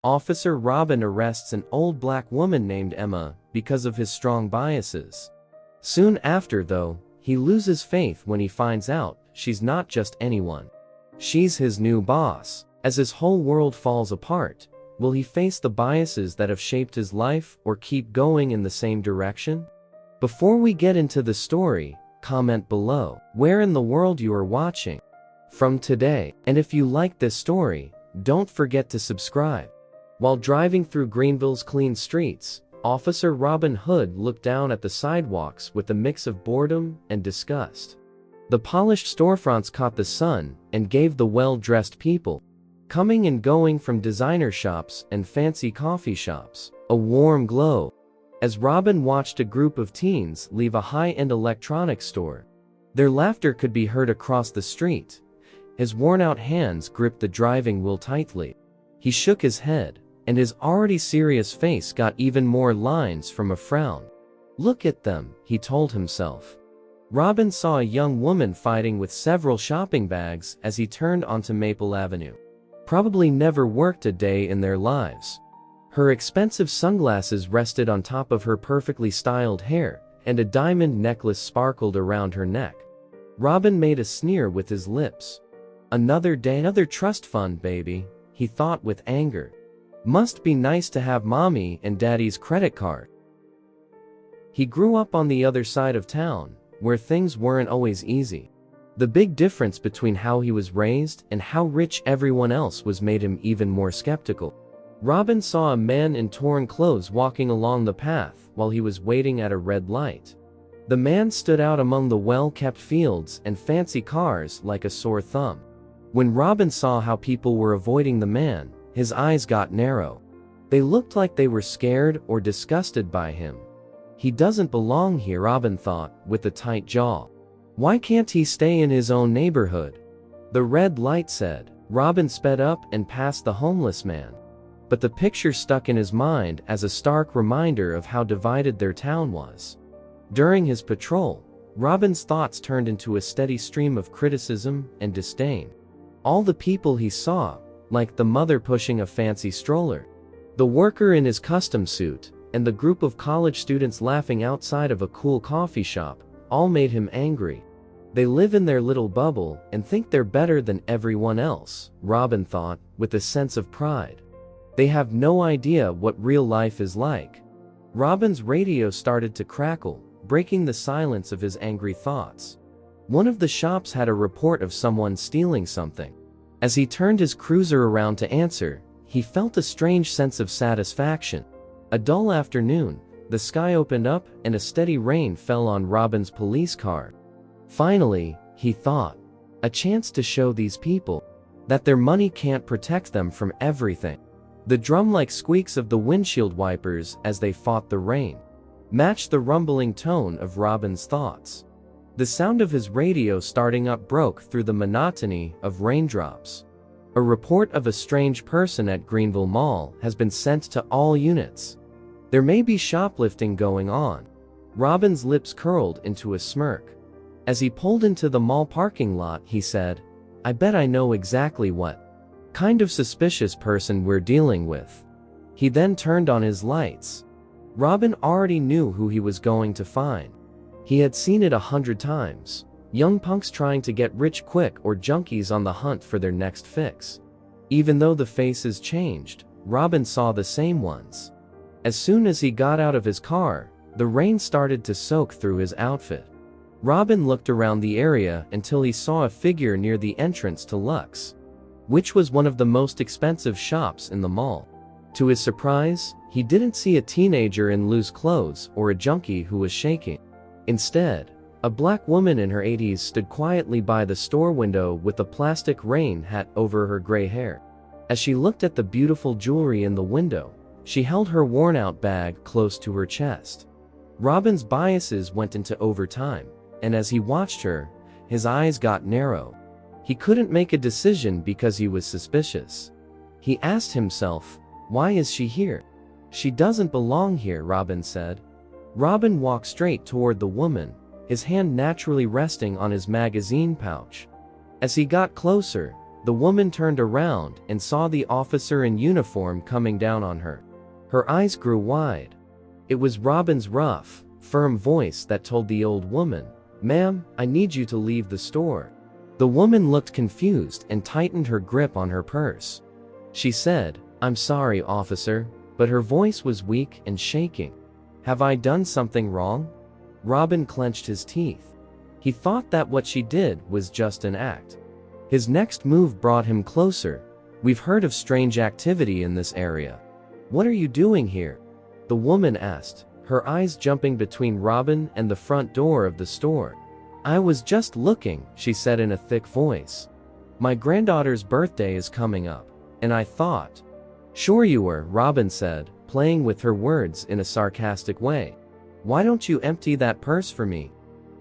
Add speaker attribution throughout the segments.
Speaker 1: Officer Robin arrests an old black woman named Emma because of his strong biases. Soon after, though, he loses faith when he finds out she's not just anyone. She's his new boss. As his whole world falls apart, will he face the biases that have shaped his life or keep going in the same direction? Before we get into the story, comment below where in the world you are watching from today. And if you like this story, don't forget to subscribe. While driving through Greenville's clean streets, Officer Robin Hood looked down at the sidewalks with a mix of boredom and disgust. The polished storefronts caught the sun and gave the well-dressed people coming and going from designer shops and fancy coffee shops a warm glow. As Robin watched a group of teens leave a high-end electronics store, their laughter could be heard across the street. His worn-out hands gripped the driving wheel tightly. He shook his head, and his already serious face got even more lines from a frown. "Look at them," he told himself. Robin saw a young woman fighting with several shopping bags as he turned onto Maple Avenue. Probably never worked a day in their lives. Her expensive sunglasses rested on top of her perfectly styled hair, and a diamond necklace sparkled around her neck. Robin made a sneer with his lips. "Another day, another trust fund, baby," he thought with anger. "Must be nice to have mommy and daddy's credit card." He grew up on the other side of town, where things weren't always easy. The big difference between how he was raised and how rich everyone else was made him even more skeptical. Robin saw a man in torn clothes walking along the path while he was waiting at a red light. The man stood out among the well-kept fields and fancy cars like a sore thumb. When Robin saw how people were avoiding the man, his eyes got narrow. They looked like they were scared or disgusted by him. He doesn't belong here, Robin thought, with a tight jaw. Why can't he stay in his own neighborhood? The red light said. Robin sped up and passed the homeless man. But the picture stuck in his mind as a stark reminder of how divided their town was. During his patrol, Robin's thoughts turned into a steady stream of criticism and disdain. All the people he saw, like the mother pushing a fancy stroller, the worker in his custom suit, and the group of college students laughing outside of a cool coffee shop, all made him angry. They live in their little bubble and think they're better than everyone else, Robin thought, with a sense of pride. They have no idea what real life is like. Robin's radio started to crackle, breaking the silence of his angry thoughts. One of the shops had a report of someone stealing something. As he turned his cruiser around to answer, he felt a strange sense of satisfaction. A dull afternoon, the sky opened up and a steady rain fell on Robin's police car. Finally, he thought, a chance to show these people that their money can't protect them from everything. The drum-like squeaks of the windshield wipers as they fought the rain matched the rumbling tone of Robin's thoughts. The sound of his radio starting up broke through the monotony of raindrops. A report of a strange person at Greenville Mall has been sent to all units. There may be shoplifting going on. Robin's lips curled into a smirk. As he pulled into the mall parking lot, he said, "I bet I know exactly what kind of suspicious person we're dealing with." He then turned on his lights. Robin already knew who he was going to find. He had seen it 100 times. Young punks trying to get rich quick or junkies on the hunt for their next fix. Even though the faces changed, Robin saw the same ones. As soon as he got out of his car, the rain started to soak through his outfit. Robin looked around the area until he saw a figure near the entrance to Lux, which was one of the most expensive shops in the mall. To his surprise, he didn't see a teenager in loose clothes or a junkie who was shaking. Instead, a black woman in her 80s stood quietly by the store window with a plastic rain hat over her gray hair. As she looked at the beautiful jewelry in the window, she held her worn-out bag close to her chest. Robin's biases went into overtime, and as he watched her, his eyes got narrow. He couldn't make a decision because he was suspicious. He asked himself, why is she here? She doesn't belong here, Robin said. Robin walked straight toward the woman, his hand naturally resting on his magazine pouch. As he got closer, The woman turned around and saw the officer in uniform coming down on her. Her eyes grew wide. It was Robin's rough, firm voice that told the old woman, "Ma'am, I need you to leave the store." The woman looked confused and tightened her grip on her purse. She said, "I'm sorry, officer," but her voice was weak and shaking. "Have I done something wrong?" Robin clenched his teeth. He thought that what she did was just an act. His next move brought him closer. "We've heard of strange activity in this area. What are you doing here?" the woman asked, her eyes jumping between Robin and the front door of the store. "I was just looking," she said in a thick voice. "My granddaughter's birthday is coming up, and I thought—" "Sure you were," Robin said, playing with her words in a sarcastic way. "Why don't you empty that purse for me?"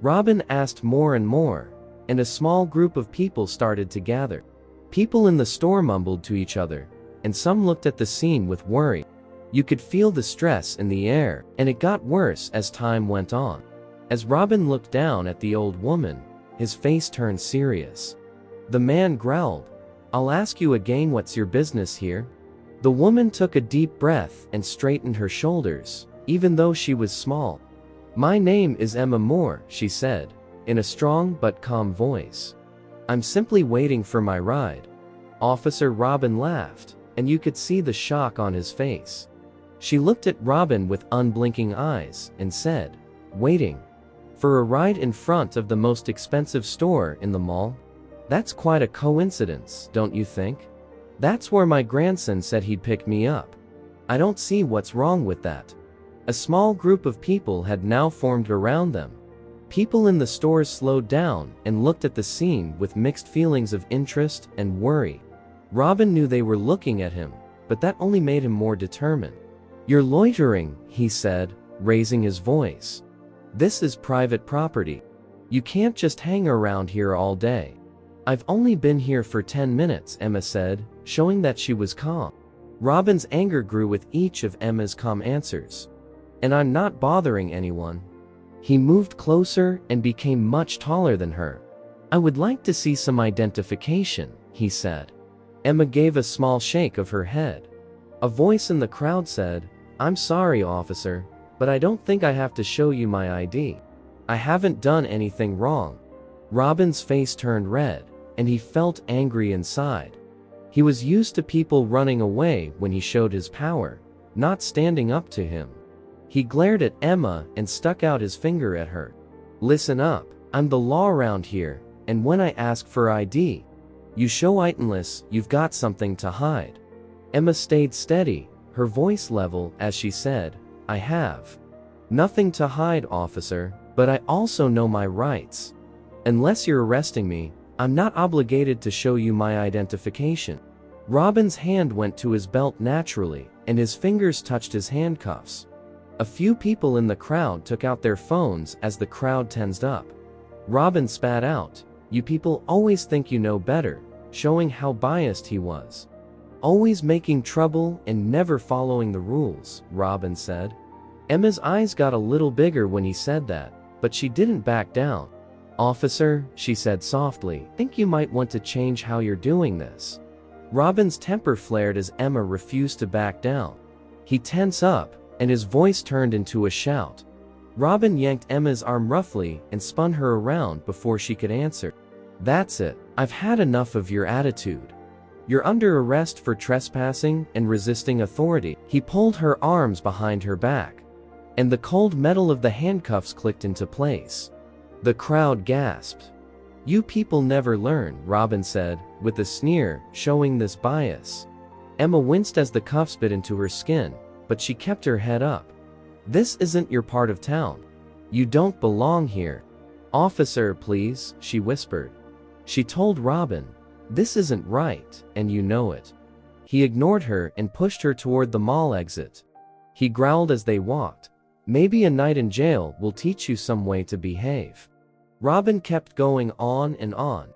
Speaker 1: Robin asked more and more, and a small group of people started to gather. People in the store mumbled to each other, and some looked at the scene with worry. You could feel the stress in the air, and it got worse as time went on. As Robin looked down at the old woman, his face turned serious. The man growled, "I'll ask you again, what's your business here?" The woman took a deep breath and straightened her shoulders, even though she was small. "My name is Emma Moore," she said, in a strong but calm voice. "I'm simply waiting for my ride." Officer Robin laughed, and you could see the shock on his face. She looked at Robin with unblinking eyes and said, "Waiting? For a ride in front of the most expensive store in the mall? That's quite a coincidence, don't you think? That's where my grandson said he'd pick me up. I don't see what's wrong with that." A small group of people had now formed around them. People in the stores slowed down and looked at the scene with mixed feelings of interest and worry. Robin knew they were looking at him, but that only made him more determined. "You're loitering," he said, raising his voice. "This is private property. You can't just hang around here all day." "I've only been here for 10 minutes, Emma said, showing that she was calm. Robin's anger grew with each of Emma's calm answers. "And I'm not bothering anyone." He moved closer and became much taller than her. "I would like to see some identification," he said. Emma gave a small shake of her head. A voice in the crowd said, "I'm sorry, officer, but I don't think I have to show you my ID. I haven't done anything wrong." Robin's face turned red, and he felt angry inside. He was used to people running away when he showed his power, not standing up to him. He glared at Emma and stuck out his finger at her. "Listen up, I'm the law around here, and when I ask for ID, you show unless you've got something to hide." Emma stayed steady, her voice level as she said, "I have nothing to hide, officer, but I also know my rights. Unless you're arresting me, I'm not obligated to show you my identification." Robin's hand went to his belt naturally, and his fingers touched his handcuffs. A few people in the crowd took out their phones as the crowd tensed up. Robin spat out, "You people always think you know better," showing how biased he was. "Always making trouble and never following the rules," Robin said. Emma's eyes got a little bigger when he said that, but she didn't back down. "Officer," she said softly, "I think you might want to change how you're doing this." Robin's temper flared as Emma refused to back down. He tensed up, and his voice turned into a shout. Robin yanked Emma's arm roughly and spun her around before she could answer. "That's it. I've had enough of your attitude. You're under arrest for trespassing and resisting authority." He pulled her arms behind her back, and the cold metal of the handcuffs clicked into place. The crowd gasped. "You people never learn," Robin said, with a sneer, showing this bias. Emma winced as the cuffs bit into her skin, but she kept her head up. "This isn't your part of town. You don't belong here." "Officer, please," she whispered. She told Robin, "This isn't right, and you know it." He ignored her and pushed her toward the mall exit. He growled as they walked, "Maybe a night in jail will teach you some way to behave." Robin kept going on and on.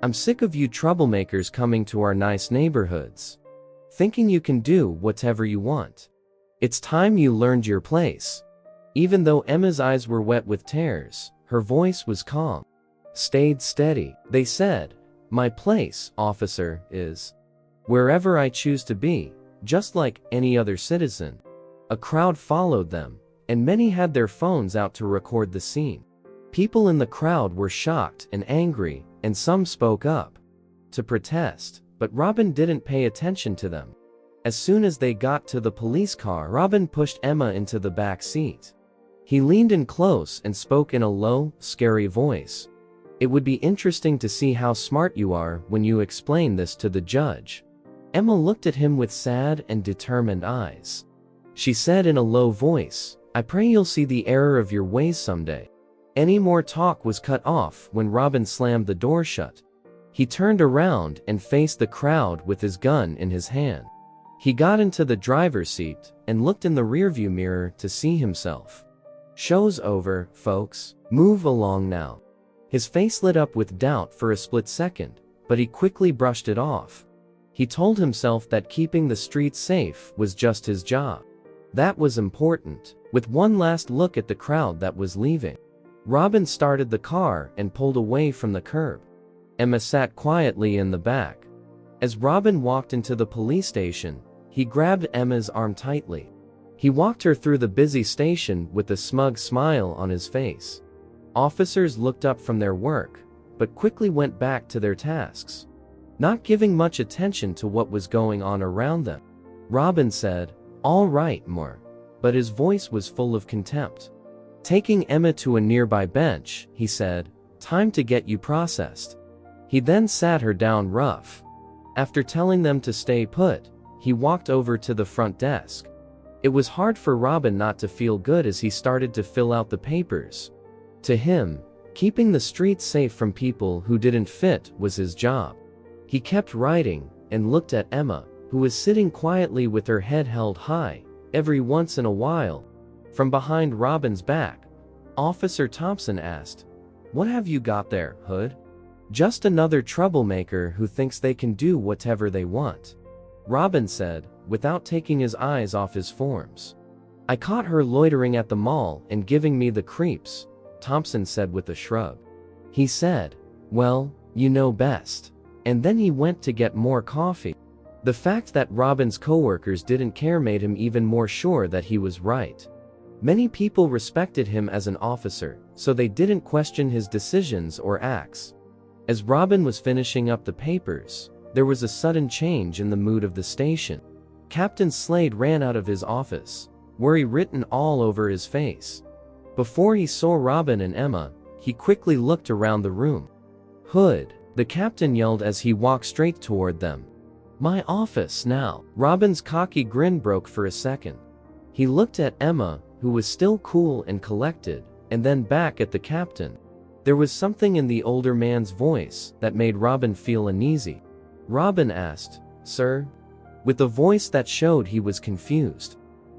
Speaker 1: "I'm sick of you troublemakers coming to our nice neighborhoods, thinking you can do whatever you want. It's time you learned your place." Even though Emma's eyes were wet with tears, her voice was calm. "Stayed steady," they said, My place, officer, is wherever I choose to be, just like any other citizen. A crowd followed them, and many had their phones out to record the scene. People in the crowd were shocked and angry, and some spoke up to protest, but Robin didn't pay attention to them. As soon as they got to the police car, Robin pushed Emma into the back seat. He leaned in close and spoke in a low, scary voice. It would be interesting to see how smart you are when you explain this to the judge. Emma looked at him with sad and determined eyes. She said in a low voice, I pray you'll see the error of your ways someday. Any more talk was cut off when Robin slammed the door shut. He turned around and faced the crowd with his gun in his hand. He got into the driver's seat and looked in the rearview mirror to see himself. Show's over, folks. Move along now. His face lit up with doubt for a split second, but he quickly brushed it off. He told himself that keeping the streets safe was just his job. That was important. With one last look at the crowd that was leaving, Robin started the car and pulled away from the curb. Emma sat quietly in the back. As Robin walked into the police station, he grabbed Emma's arm tightly. He walked her through the busy station with a smug smile on his face. Officers looked up from their work, but quickly went back to their tasks, not giving much attention to what was going on around them. Robin said, "All right, more," but his voice was full of contempt. Taking Emma to a nearby bench, he said, "Time to get you processed." He then sat her down rough. After telling them to stay put, he walked over to the front desk. It was hard for Robin not to feel good as he started to fill out the papers. To him, keeping the streets safe from people who didn't fit was his job. He kept writing and looked at Emma, who was sitting quietly with her head held high. Every once in a while, from behind Robin's back, Officer Thompson asked, "What have you got there, Hood?" "Just another troublemaker who thinks they can do whatever they want," Robin said, without taking his eyes off his forms. "I caught her loitering at the mall and giving me the creeps," Thompson said with a shrug. He said, "Well, you know best." And then he went to get more coffee. The fact that Robin's coworkers didn't care made him even more sure that he was right. Many people respected him as an officer, so they didn't question his decisions or acts. As Robin was finishing up the papers, there was a sudden change in the mood of the station. Captain Slade ran out of his office, worry written all over his face. Before he saw Robin and Emma, he quickly looked around the room. "Hood," the captain yelled as he walked straight toward them. "My office now." Robin's cocky grin broke for a second. He looked at Emma, who was still cool and collected, and then back at the captain. There was something in the older man's voice that made Robin feel uneasy. Robin asked, "Sir?" with a voice that showed he was confused.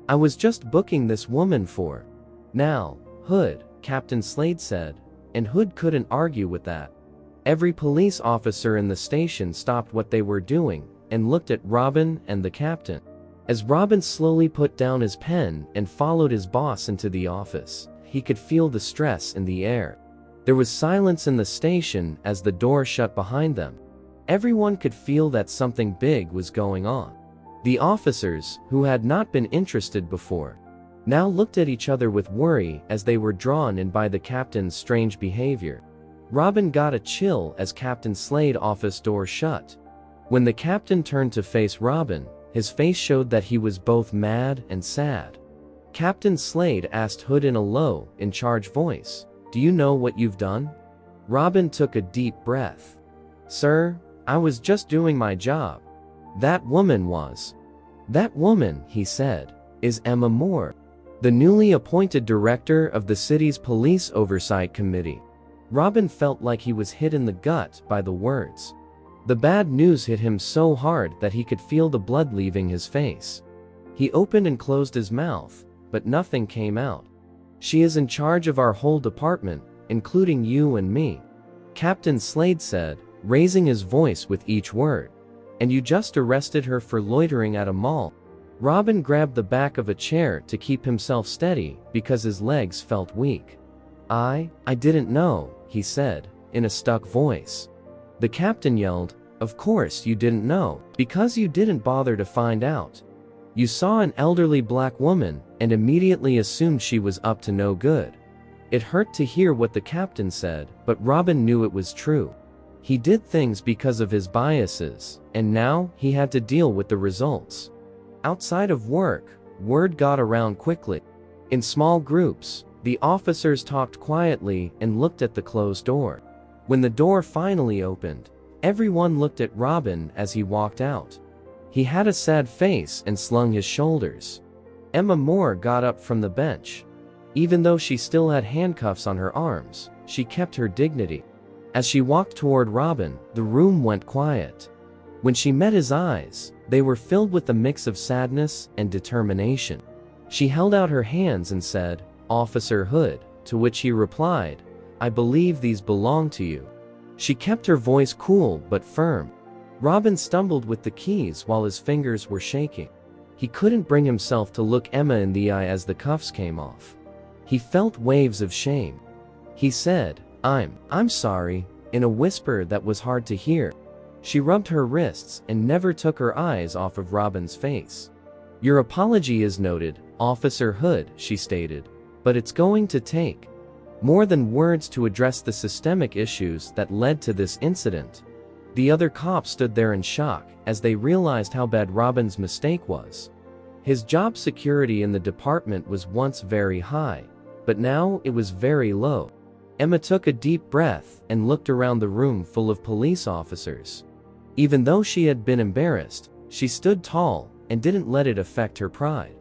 Speaker 1: "I was just booking this woman for now, Hood," Captain Slade said, and Hood couldn't argue with that. Every police officer in the station stopped what they were doing and looked at Robin and the captain. As Robin slowly put down his pen and followed his boss into the office, he could feel the stress in the air. There was silence in the station as the door shut behind them. Everyone could feel that something big was going on. The officers, who had not been interested before, now looked at each other with worry as they were drawn in by the captain's strange behavior. Robin got a chill as Captain Slade's office door shut. When the captain turned to face Robin, his face showed that he was both mad and sad. Captain Slade asked Hood in a low, in-charge voice, "Do you know what you've done?" Robin took a deep breath. "Sir, I was just doing my job." "That woman was." "That woman," he said, "is Emma Moore, the newly appointed director of the city's police oversight committee." Robin felt like he was hit in the gut by the words. The bad news hit him so hard that he could feel the blood leaving his face. He opened and closed his mouth, but nothing came out. "She is in charge of our whole department, including you and me," Captain Slade said, raising his voice with each word. "And you just arrested her for loitering at a mall." Robin grabbed the back of a chair to keep himself steady because his legs felt weak. I didn't know," he said, in a stuck voice. The captain yelled, "Of course you didn't know, because you didn't bother to find out. You saw an elderly black woman and immediately assumed she was up to no good." It hurt to hear what the captain said, but Robin knew it was true. He did things because of his biases, and now he had to deal with the results. Outside of work, word got around quickly. In small groups, the officers talked quietly and looked at the closed door. When the door finally opened, everyone looked at Robin as he walked out. He had a sad face and slung his shoulders. Emma Moore got up from the bench. Even though she still had handcuffs on her arms, she kept her dignity. As she walked toward Robin, the room went quiet. When she met his eyes, they were filled with a mix of sadness and determination. She held out her hands and said, "Officer Hood," to which he replied, "I believe these belong to you." She kept her voice cool but firm. Robin stumbled with the keys while his fingers were shaking. He couldn't bring himself to look Emma in the eye as the cuffs came off. He felt waves of shame. He said, I'm sorry," in a whisper that was hard to hear. She rubbed her wrists and never took her eyes off of Robin's face. "Your apology is noted, Officer Hood," she stated, "but it's going to take more than words to address the systemic issues that led to this incident." The other cops stood there in shock as they realized how bad Robin's mistake was. His job security in the department was once very high, but now it was very low. Emma took a deep breath and looked around the room full of police officers. Even though she had been embarrassed, she stood tall and didn't let it affect her pride.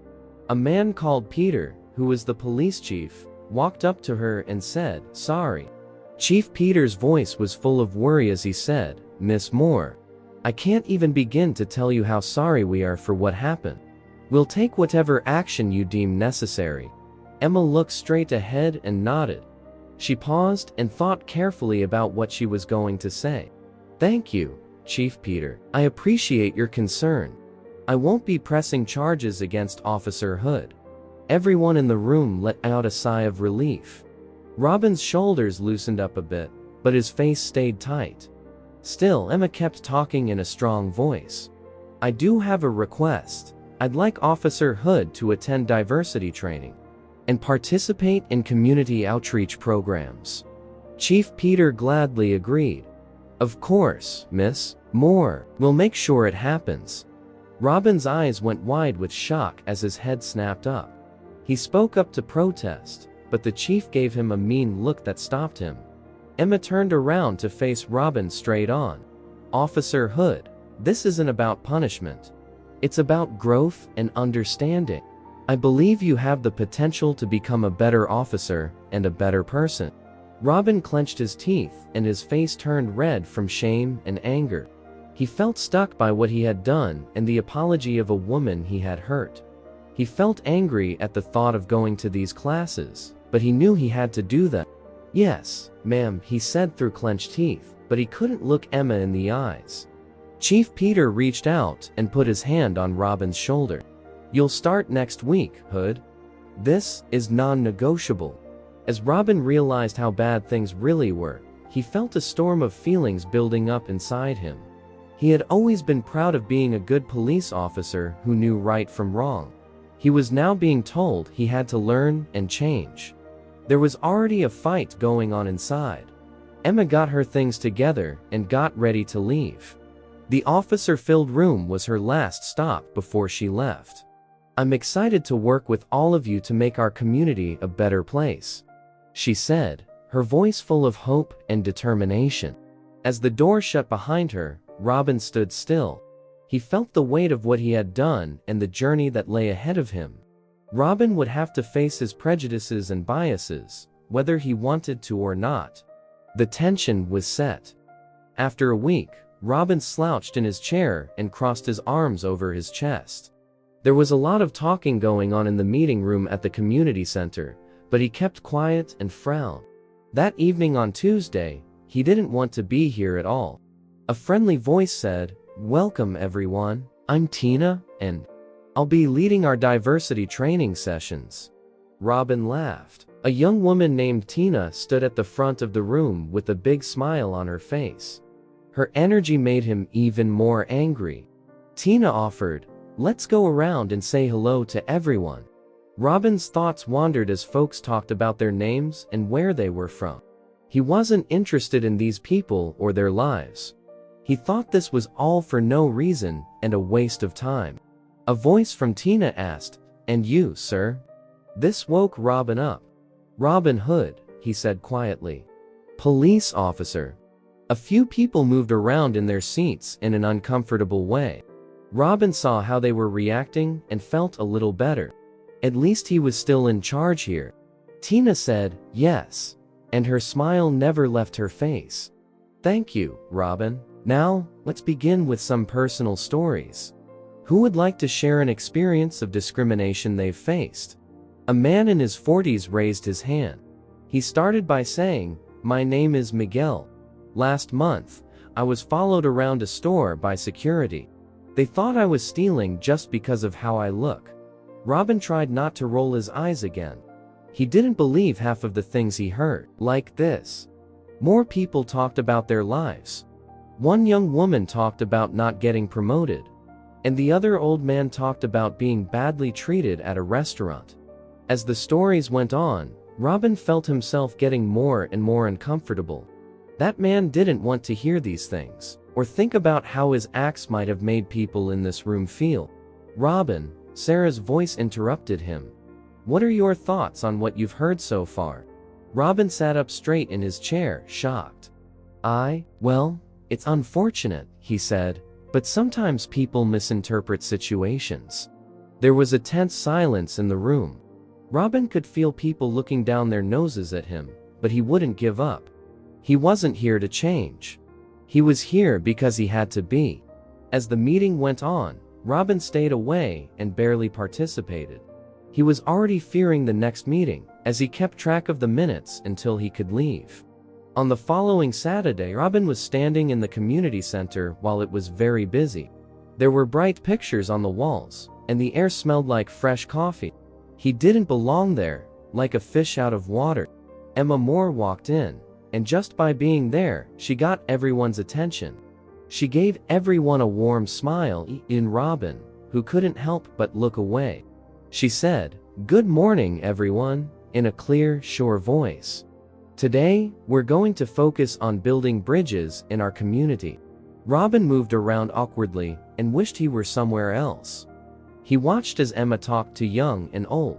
Speaker 1: A man called Peter, who was the police chief, walked up to her and said, "Sorry." Chief Peter's voice was full of worry as he said, "Miss Moore, I can't even begin to tell you how sorry we are for what happened. We'll take whatever action you deem necessary." Emma looked straight ahead and nodded. She paused and thought carefully about what she was going to say. "Thank you, Chief Peter. I appreciate your concern. I won't be pressing charges against Officer Hood." Everyone in the room let out a sigh of relief. Robin's shoulders loosened up a bit, but his face stayed tight. Still, Emma kept talking in a strong voice. "I do have a request. I'd like Officer Hood to attend diversity training and participate in community outreach programs." Chief Peter gladly agreed. "Of course, Miss Moore. We'll make sure it happens." Robin's eyes went wide with shock as his head snapped up. He spoke up to protest, but the chief gave him a mean look that stopped him. Emma turned around to face Robin straight on. "Officer Hood, this isn't about punishment. It's about growth and understanding. I believe you have the potential to become a better officer and a better person." Robin clenched his teeth and his face turned red from shame and anger. He felt stuck by what he had done and the apology of a woman he had hurt. He felt angry at the thought of going to these classes, but he knew he had to do them. "Yes, ma'am," he said through clenched teeth, but he couldn't look Emma in the eyes. Chief Peter reached out and put his hand on Robin's shoulder. "You'll start next week, Hood. This is non-negotiable." As Robin realized how bad things really were, he felt a storm of feelings building up inside him. He had always been proud of being a good police officer who knew right from wrong. He was now being told he had to learn and change. There was already a fight going on inside. Emma got her things together and got ready to leave. The officer-filled room was her last stop before she left. "I'm excited to work with all of you to make our community a better place," she said, her voice full of hope and determination. As the door shut behind her, Robin stood still. He felt the weight of what he had done and the journey that lay ahead of him. Robin would have to face his prejudices and biases, whether he wanted to or not. The tension was set. After a week, Robin slouched in his chair and crossed his arms over his chest. There was a lot of talking going on in the meeting room at the community center, but he kept quiet and frowned. That evening on Tuesday, he didn't want to be here at all. A friendly voice said, "Welcome everyone, I'm Tina, and I'll be leading our diversity training sessions." Robin laughed. A young woman named Tina stood at the front of the room with a big smile on her face. Her energy made him even more angry. Tina offered, "Let's go around and say hello to everyone." Robin's thoughts wandered as folks talked about their names and where they were from. He wasn't interested in these people or their lives. He thought this was all for no reason and a waste of time. A voice from Tina asked, "And you, sir?" This woke Robin up. "Robin Hood," he said quietly. "Police officer." A few people moved around in their seats in an uncomfortable way. Robin saw how they were reacting and felt a little better. At least he was still in charge here. Tina said, "Yes," and her smile never left her face. "Thank you, Robin. Now, let's begin with some personal stories. Who would like to share an experience of discrimination they've faced?" A man in his 40s raised his hand. He started by saying, "My name is Miguel. Last month, I was followed around a store by security. They thought I was stealing just because of how I look." Robin tried not to roll his eyes again. He didn't believe half of the things he heard. Like this. More people talked about their lives. One young woman talked about not getting promoted. And the other old man talked about being badly treated at a restaurant. As the stories went on, Robin felt himself getting more and more uncomfortable. That man didn't want to hear these things, or think about how his acts might have made people in this room feel. "Robin," Sarah's voice interrupted him. "What are your thoughts on what you've heard so far?" Robin sat up straight in his chair, shocked. Well, it's unfortunate," he said, "but sometimes people misinterpret situations." There was a tense silence in the room. Robin could feel people looking down their noses at him, but he wouldn't give up. He wasn't here to change. He was here because he had to be. As the meeting went on, Robin stayed away and barely participated. He was already fearing the next meeting, as he kept track of the minutes until he could leave. On the following Saturday, Robin was standing in the community center while it was very busy. There were bright pictures on the walls, and the air smelled like fresh coffee. He didn't belong there, like a fish out of water. Emma Moore walked in, and just by being there, she got everyone's attention. She gave everyone a warm smile, in Robin, who couldn't help but look away. She said, "Good morning, everyone," in a clear, sure voice. "Today, we're going to focus on building bridges in our community." Robin moved around awkwardly and wished he were somewhere else. He watched as Emma talked to young and old,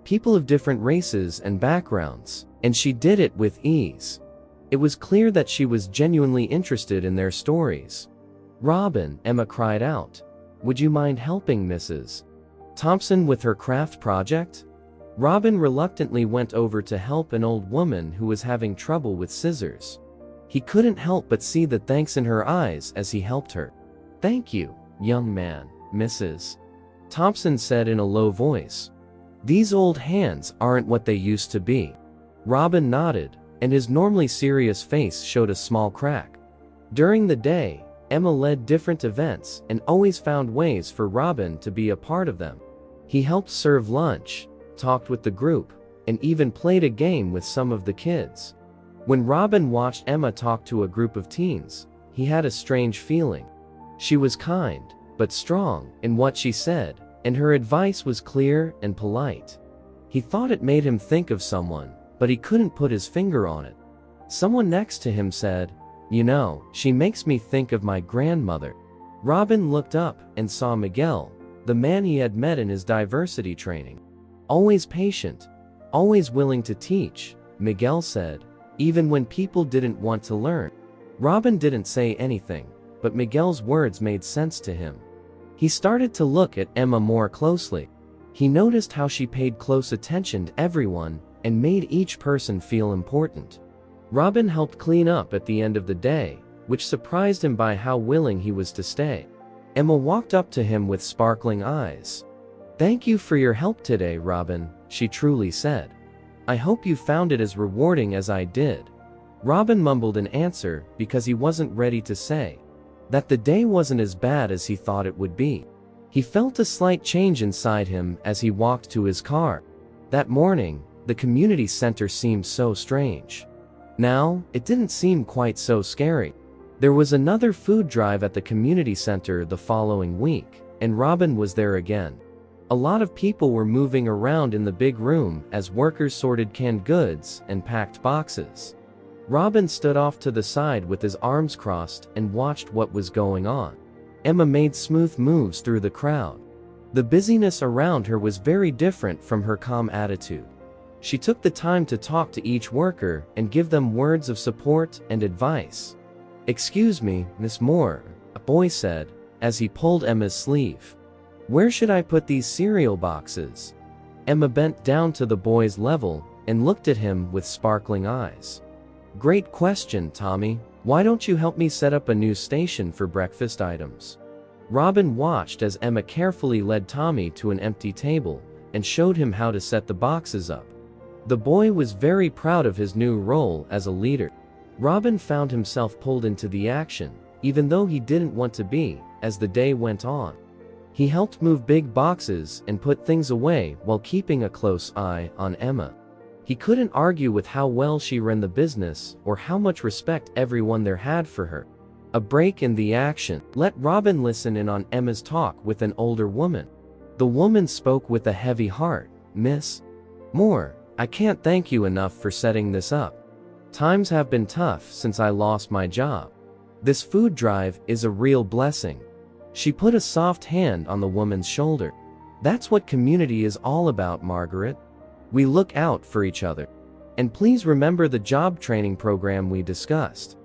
Speaker 1: people of different races and backgrounds, and she did it with ease. It was clear that she was genuinely interested in their stories. "Robin," Emma cried out, "would you mind helping Mrs. Thompson with her craft project?" Robin reluctantly went over to help an old woman who was having trouble with scissors. He couldn't help but see the thanks in her eyes as he helped her. "Thank you, young man," Mrs. Thompson said in a low voice. "These old hands aren't what they used to be." Robin nodded, and his normally serious face showed a small crack. During the day, Emma led different events and always found ways for Robin to be a part of them. He helped serve lunch, talked with the group, and even played a game with some of the kids. When Robin watched Emma talk to a group of teens, he had a strange feeling. She was kind, but strong in what she said, and her advice was clear and polite. He thought it made him think of someone, but he couldn't put his finger on it. Someone next to him said, "You know, she makes me think of my grandmother." Robin looked up and saw Miguel, the man he had met in his diversity training. "Always patient, always willing to teach," Miguel said, even when people didn't want to learn. Robin didn't say anything, but Miguel's words made sense to him. He started to look at Emma more closely. He noticed how she paid close attention to everyone and made each person feel important. Robin helped clean up at the end of the day, which surprised him by how willing he was to stay. Emma walked up to him with sparkling eyes. "Thank you for your help today, Robin," she truly said. "I hope you found it as rewarding as I did." Robin mumbled an answer because he wasn't ready to say that the day wasn't as bad as he thought it would be. He felt a slight change inside him as he walked to his car. That morning, the community center seemed so strange. Now, it didn't seem quite so scary. There was another food drive at the community center the following week, and Robin was there again. A lot of people were moving around in the big room as workers sorted canned goods and packed boxes. Robin stood off to the side with his arms crossed and watched what was going on. Emma made smooth moves through the crowd. The busyness around her was very different from her calm attitude. She took the time to talk to each worker and give them words of support and advice. "Excuse me, Miss Moore," a boy said, as he pulled Emma's sleeve. "Where should I put these cereal boxes?" Emma bent down to the boy's level and looked at him with sparkling eyes. "Great question, Tommy. Why don't you help me set up a new station for breakfast items?" Robin watched as Emma carefully led Tommy to an empty table and showed him how to set the boxes up. The boy was very proud of his new role as a leader. Robin found himself pulled into the action, even though he didn't want to be, as the day went on. He helped move big boxes and put things away while keeping a close eye on Emma. He couldn't argue with how well she ran the business or how much respect everyone there had for her. A break in the action let Robin listen in on Emma's talk with an older woman. The woman spoke with a heavy heart. "Miss Moore, I can't thank you enough for setting this up. Times have been tough since I lost my job. This food drive is a real blessing." She put a soft hand on the woman's shoulder. "That's what community is all about, Margaret. We look out for each other. And please remember the job training program we discussed.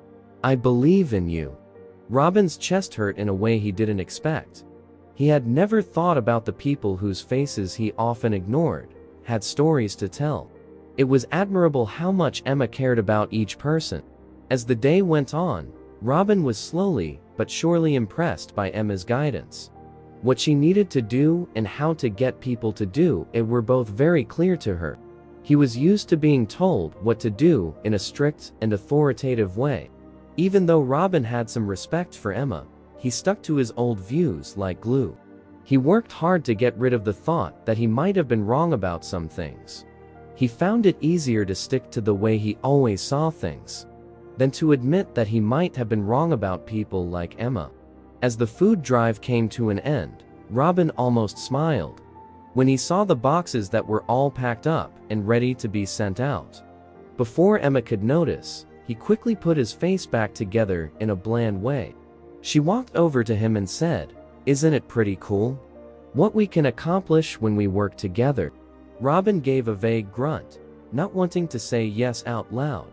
Speaker 1: I believe in you." Robin's chest hurt in a way he didn't expect. He had never thought about the people whose faces he often ignored had stories to tell. It was admirable how much Emma cared about each person. As the day went on, Robin was slowly but surely impressed by Emma's guidance. What she needed to do and how to get people to do it were both very clear to her. He was used to being told what to do in a strict and authoritative way. Even though Robin had some respect for Emma, he stuck to his old views like glue. He worked hard to get rid of the thought that he might have been wrong about some things. He found it easier to stick to the way he always saw things than to admit that he might have been wrong about people like Emma. As the food drive came to an end, Robin almost smiled when he saw the boxes that were all packed up and ready to be sent out. Before Emma could notice, he quickly put his face back together in a bland way. She walked over to him and said, "Isn't it pretty cool? What we can accomplish when we work together?" Robin gave a vague grunt, not wanting to say yes out loud.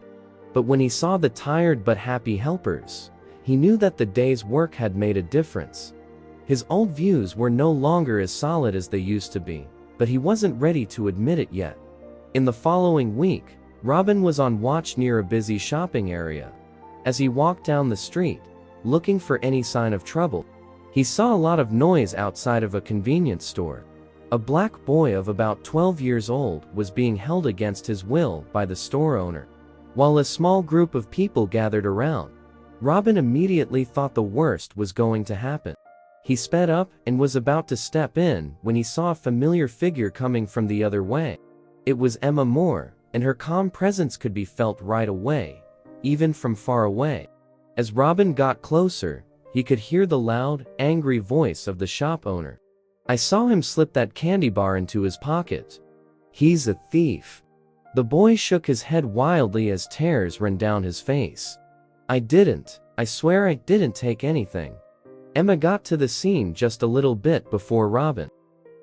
Speaker 1: But when he saw the tired but happy helpers, he knew that the day's work had made a difference. His old views were no longer as solid as they used to be, but he wasn't ready to admit it yet. In the following week, Robin was on watch near a busy shopping area. As he walked down the street, looking for any sign of trouble, he saw a lot of noise outside of a convenience store. A black boy of about 12 years old was being held against his will by the store owner, while a small group of people gathered around. Robin immediately thought the worst was going to happen. He sped up and was about to step in when he saw a familiar figure coming from the other way. It was Emma Moore, and her calm presence could be felt right away, even from far away. As Robin got closer, he could hear the loud, angry voice of the shop owner. "I saw him slip that candy bar into his pocket. He's a thief." The boy shook his head wildly as tears ran down his face. I swear I didn't take anything." Emma got to the scene just a little bit before Robin.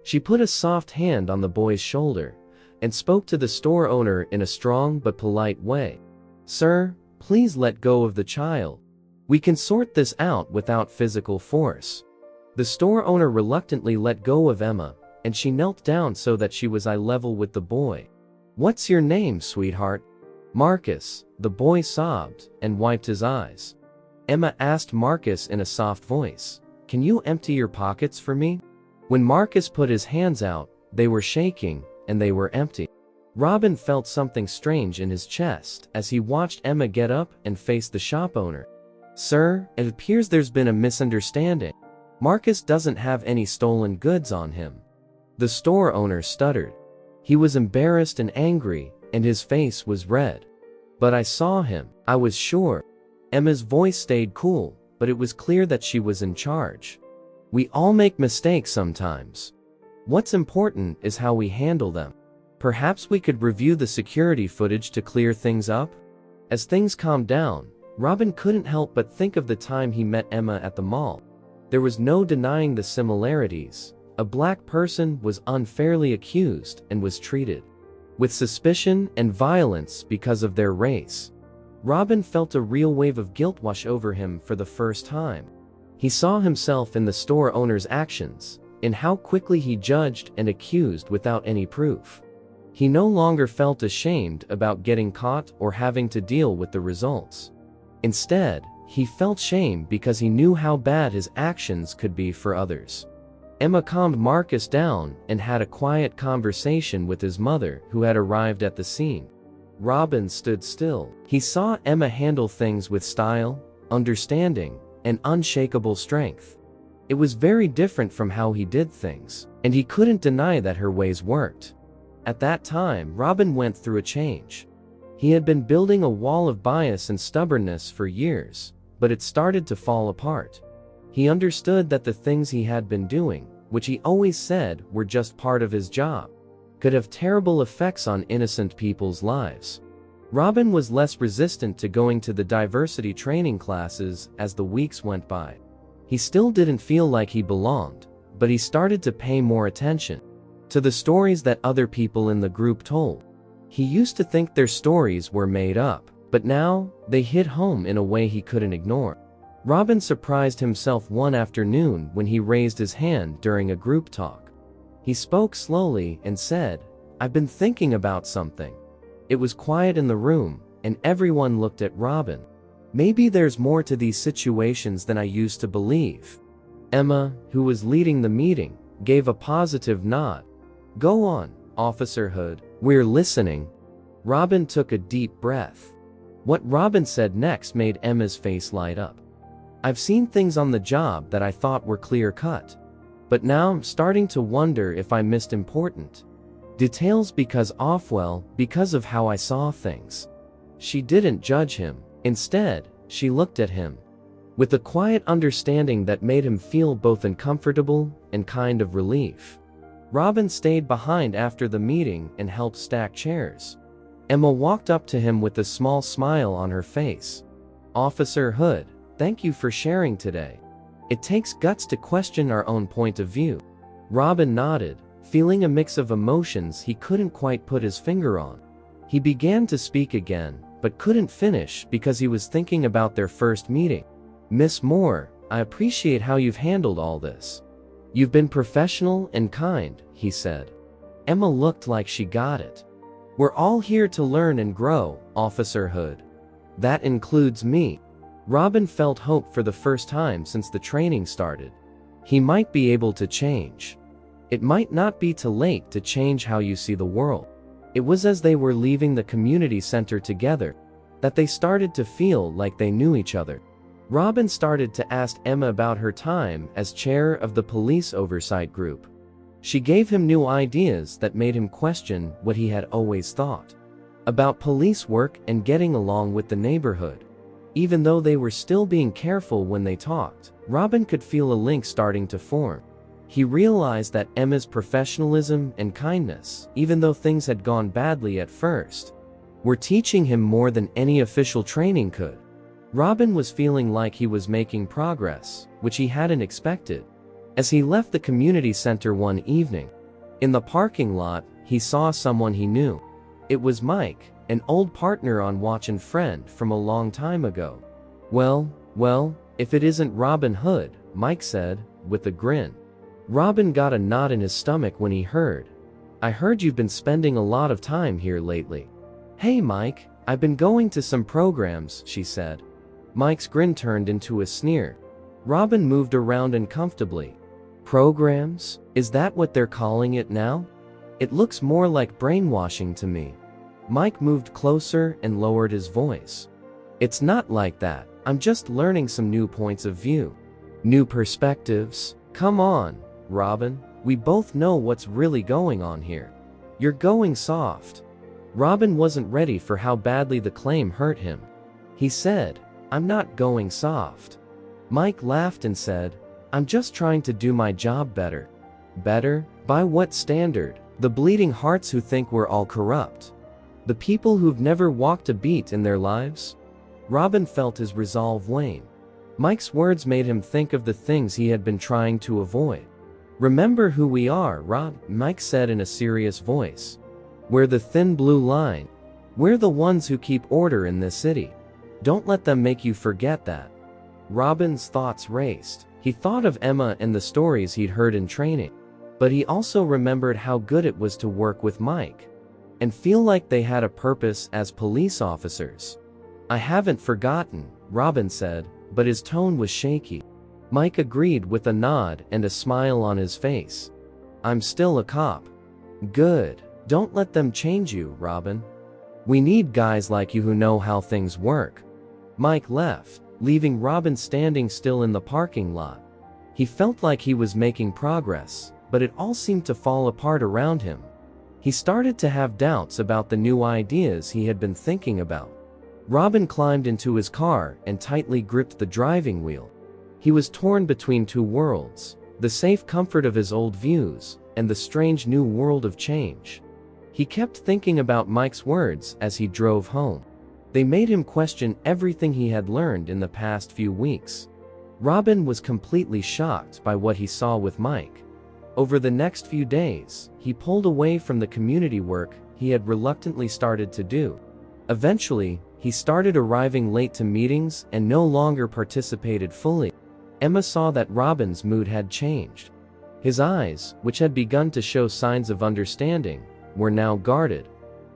Speaker 1: She put a soft hand on the boy's shoulder and spoke to the store owner in a strong but polite way. "Sir, please let go of the child. We can sort this out without physical force." The store owner reluctantly let go of Emma, and she knelt down so that she was eye level with the boy. "What's your name, sweetheart?" "Marcus," the boy sobbed and wiped his eyes. Emma asked Marcus in a soft voice, "Can you empty your pockets for me?" When Marcus put his hands out, they were shaking, and they were empty. Robin felt something strange in his chest as he watched Emma get up and face the shop owner. "Sir, it appears there's been a misunderstanding. Marcus doesn't have any stolen goods on him." The store owner stuttered. He was embarrassed and angry, and his face was red. "But I saw him. I was sure." Emma's voice stayed cool, but it was clear that she was in charge. We all make mistakes sometimes. What's important is how we handle them. Perhaps we could review the security footage to clear things up? As things calmed down, Robin couldn't help but think of the time he met Emma at the mall. There was no denying the similarities. A black person was unfairly accused and was treated with suspicion and violence because of their race. Robin felt a real wave of guilt wash over him for the first time. He saw himself in the store owner's actions, in how quickly he judged and accused without any proof. He no longer felt ashamed about getting caught or having to deal with the results. Instead, he felt shame because he knew how bad his actions could be for others. Emma calmed Marcus down and had a quiet conversation with his mother, who had arrived at the scene. Robin stood still. He saw Emma handle things with style, understanding, and unshakable strength. It was very different from how he did things, and he couldn't deny that her ways worked. At that time, Robin went through a change. He had been building a wall of bias and stubbornness for years, but it started to fall apart. He understood that the things he had been doing, which he always said were just part of his job, could have terrible effects on innocent people's lives. Robin was less resistant to going to the diversity training classes as the weeks went by. He still didn't feel like he belonged, but he started to pay more attention to the stories that other people in the group told. He used to think their stories were made up, but now they hit home in a way he couldn't ignore. Robin surprised himself one afternoon when he raised his hand during a group talk. He spoke slowly and said, "I've been thinking about something." It was quiet in the room, and everyone looked at Robin. "Maybe there's more to these situations than I used to believe." Emma, who was leading the meeting, gave a positive nod. "Go on, Officer Hood, we're listening." Robin took a deep breath. What Robin said next made Emma's face light up. "I've seen things on the job that I thought were clear-cut. But now I'm starting to wonder if I missed important details because of how I saw things." She didn't judge him. Instead, she looked at him with a quiet understanding that made him feel both uncomfortable and kind of relief. Robin stayed behind after the meeting and helped stack chairs. Emma walked up to him with a small smile on her face. "Officer Hood, thank you for sharing today. It takes guts to question our own point of view." Robin nodded, feeling a mix of emotions he couldn't quite put his finger on. He began to speak again, but couldn't finish because he was thinking about their first meeting. "Miss Moore, I appreciate how you've handled all this. You've been professional and kind," he said. Emma looked like she got it. "We're all here to learn and grow, Officer Hood. That includes me." Robin felt hope for the first time since the training started. He might be able to change. It might not be too late to change how you see the world. It was as they were leaving the community center together that they started to feel like they knew each other. Robin started to ask Emma about her time as chair of the police oversight group. She gave him new ideas that made him question what he had always thought about police work and getting along with the neighborhood. Even though they were still being careful when they talked, Robin could feel a link starting to form. He realized that Emma's professionalism and kindness, even though things had gone badly at first, were teaching him more than any official training could. Robin was feeling like he was making progress, which he hadn't expected. As he left the community center one evening, in the parking lot, he saw someone he knew. It was Mike, an old partner on watch and friend from a long time ago. Well, if it isn't Robin Hood," Mike said, with a grin. Robin got a knot in his stomach when he heard, "I heard you've been spending a lot of time here lately." "Hey Mike, I've been going to some programs," she said. Mike's grin turned into a sneer. Robin moved around uncomfortably. "Programs? Is that what they're calling it now? It looks more like brainwashing to me." Mike moved closer and lowered his voice. "It's not like that. I'm just learning some new points of view. New perspectives. Come on, Robin. We both know what's really going on here. You're going soft." Robin wasn't ready for how badly the claim hurt him. He said, I'm not going soft. Mike laughed and said, I'm just trying to do my job better. Better? By what standard? The bleeding hearts who think we're all corrupt. The people who've never walked a beat in their lives? Robin felt his resolve wane. Mike's words made him think of the things he had been trying to avoid. Remember who we are, Rob, Mike said in a serious voice. We're the thin blue line. We're the ones who keep order in this city. Don't let them make you forget that. Robin's thoughts raced. He thought of Emma and the stories he'd heard in training. But he also remembered how good it was to work with Mike and feel like they had a purpose as police officers. I haven't forgotten, Robin said, but his tone was shaky. Mike agreed with a nod and a smile on his face. I'm still a cop. Good. Don't let them change you, Robin. We need guys like you who know how things work. Mike left, leaving Robin standing still in the parking lot. He felt like he was making progress, but it all seemed to fall apart around him. He started to have doubts about the new ideas he had been thinking about. Robin climbed into his car and tightly gripped the driving wheel. He was torn between two worlds, the safe comfort of his old views, and the strange new world of change. He kept thinking about Mike's words as he drove home. They made him question everything he had learned in the past few weeks. Robin was completely shocked by what he saw with Mike. Over the next few days, he pulled away from the community work he had reluctantly started to do. Eventually, he started arriving late to meetings and no longer participated fully. Emma saw that Robin's mood had changed. His eyes, which had begun to show signs of understanding, were now guarded.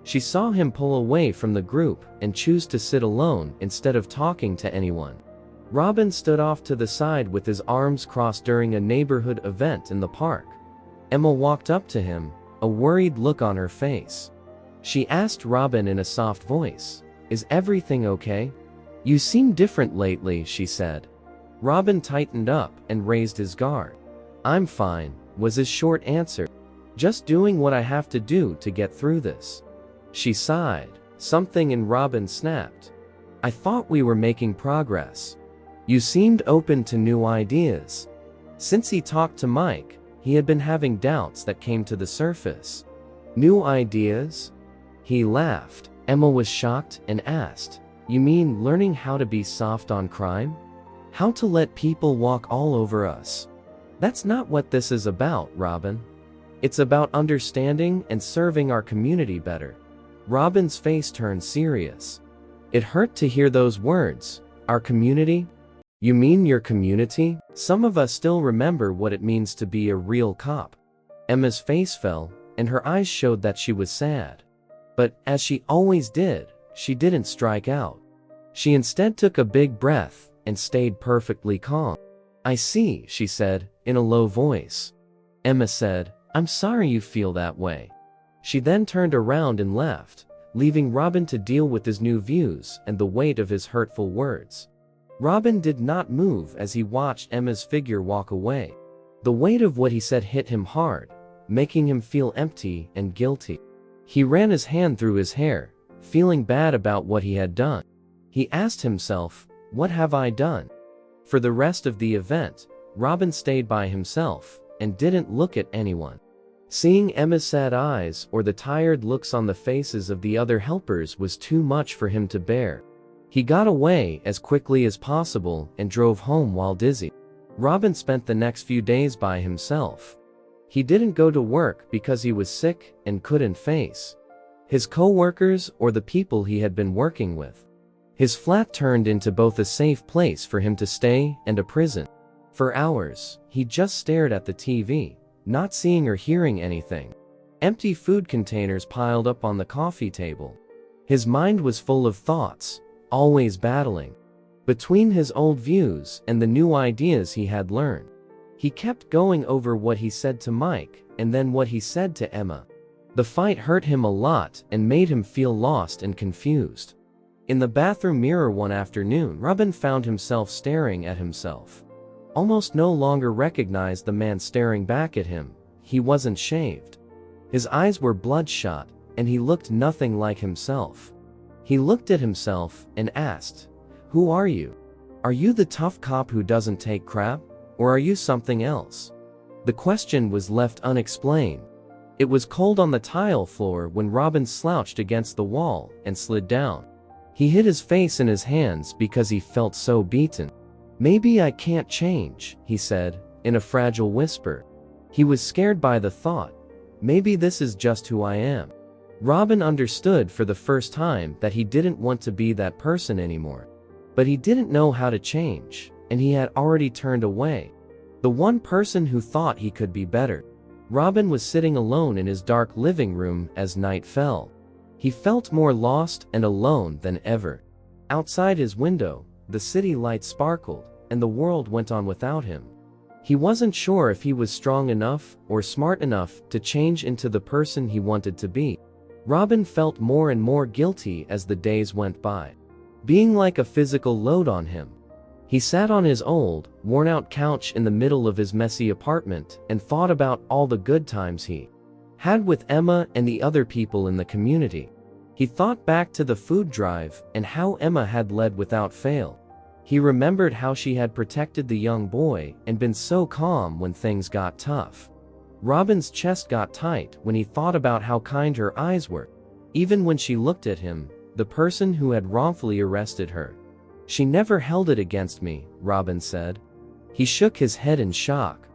Speaker 1: She saw him pull away from the group and choose to sit alone instead of talking to anyone. Robin stood off to the side with his arms crossed during a neighborhood event in the park. Emma walked up to him, a worried look on her face. She asked Robin in a soft voice, "Is everything okay? You seem different lately," she said. Robin tightened up and raised his guard. "I'm fine," was his short answer. "Just doing what I have to do to get through this." She sighed. Something in Robin snapped. "I thought we were making progress. You seemed open to new ideas." Since he talked to Mike, he had been having doubts that came to the surface. New ideas? He laughed. Emma was shocked and asked, "You mean learning how to be soft on crime? How to let people walk all over us?" "That's not what this is about, Robin. It's about understanding and serving our community better." Robin's face turned serious. It hurt to hear those words. Our community? You mean your community? Some of us still remember what it means to be a real cop. Emma's face fell, and her eyes showed that she was sad. But, as she always did, she didn't strike out. She instead took a big breath and stayed perfectly calm. "I see," she said, in a low voice. Emma said, "I'm sorry you feel that way." She then turned around and left, leaving Robin to deal with his new views and the weight of his hurtful words. Robin did not move as he watched Emma's figure walk away. The weight of what he said hit him hard, making him feel empty and guilty. He ran his hand through his hair, feeling bad about what he had done. He asked himself, "What have I done?" For the rest of the event, Robin stayed by himself and didn't look at anyone. Seeing Emma's sad eyes or the tired looks on the faces of the other helpers was too much for him to bear. He got away as quickly as possible and drove home while dizzy. Robin spent the next few days by himself. He didn't go to work because he was sick and couldn't face his co-workers or the people he had been working with. His flat turned into both a safe place for him to stay and a prison. For hours, he just stared at the TV, not seeing or hearing anything. Empty food containers piled up on the coffee table. His mind was full of thoughts, always battling between his old views and the new ideas he had learned. He kept going over what he said to Mike and then what he said to Emma. The fight hurt him a lot and made him feel lost and confused. In the bathroom mirror one afternoon, Robin found himself staring at himself. Almost no longer recognized the man staring back at him. He wasn't shaved. His eyes were bloodshot, and he looked nothing like himself. He looked at himself and asked, Who are you? Are you the tough cop who doesn't take crap? Or are you something else? The question was left unexplained. It was cold on the tile floor when Robin slouched against the wall and slid down. He hid his face in his hands because he felt so beaten. Maybe I can't change, he said, in a fragile whisper. He was scared by the thought. Maybe this is just who I am. Robin understood for the first time that he didn't want to be that person anymore. But he didn't know how to change, and he had already turned away. The one person who thought he could be better. Robin was sitting alone in his dark living room as night fell. He felt more lost and alone than ever. Outside his window, the city lights sparkled, and the world went on without him. He wasn't sure if he was strong enough or smart enough to change into the person he wanted to be. Robin felt more and more guilty as the days went by, being like a physical load on him. He sat on his old, worn-out couch in the middle of his messy apartment and thought about all the good times he had with Emma and the other people in the community. He thought back to the food drive and how Emma had led without fail. He remembered how she had protected the young boy and been so calm when things got tough. Robin's chest got tight when he thought about how kind her eyes were, even when she looked at him, the person who had wrongfully arrested her. She never held it against me, Robin said. He shook his head in shock.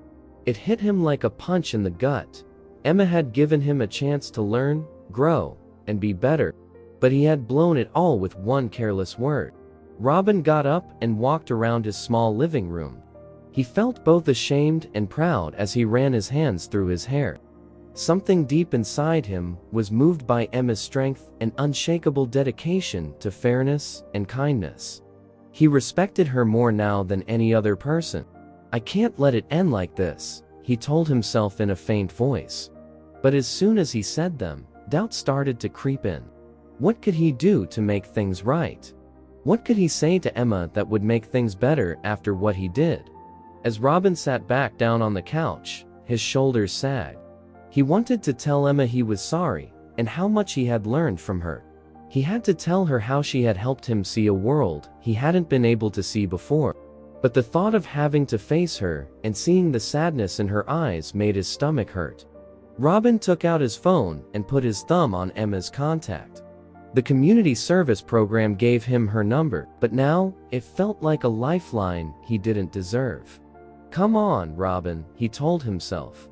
Speaker 1: It hit him like a punch in the gut. Emma had given him a chance to learn, grow, and be better, but he had blown it all with one careless word. Robin got up and walked around his small living room. He felt both ashamed and proud as he ran his hands through his hair. Something deep inside him was moved by Emma's strength and unshakable dedication to fairness and kindness. He respected her more now than any other person. I can't let it end like this, he told himself in a faint voice. But as soon as he said them, doubt started to creep in. What could he do to make things right? What could he say to Emma that would make things better after what he did? As Robin sat back down on the couch, his shoulders sagged. He wanted to tell Emma he was sorry, and how much he had learned from her. He had to tell her how she had helped him see a world he hadn't been able to see before. But the thought of having to face her and seeing the sadness in her eyes made his stomach hurt. Robin took out his phone and put his thumb on Emma's contact. The community service program gave him her number, but now it felt like a lifeline he didn't deserve. Come on, Robin, he told himself.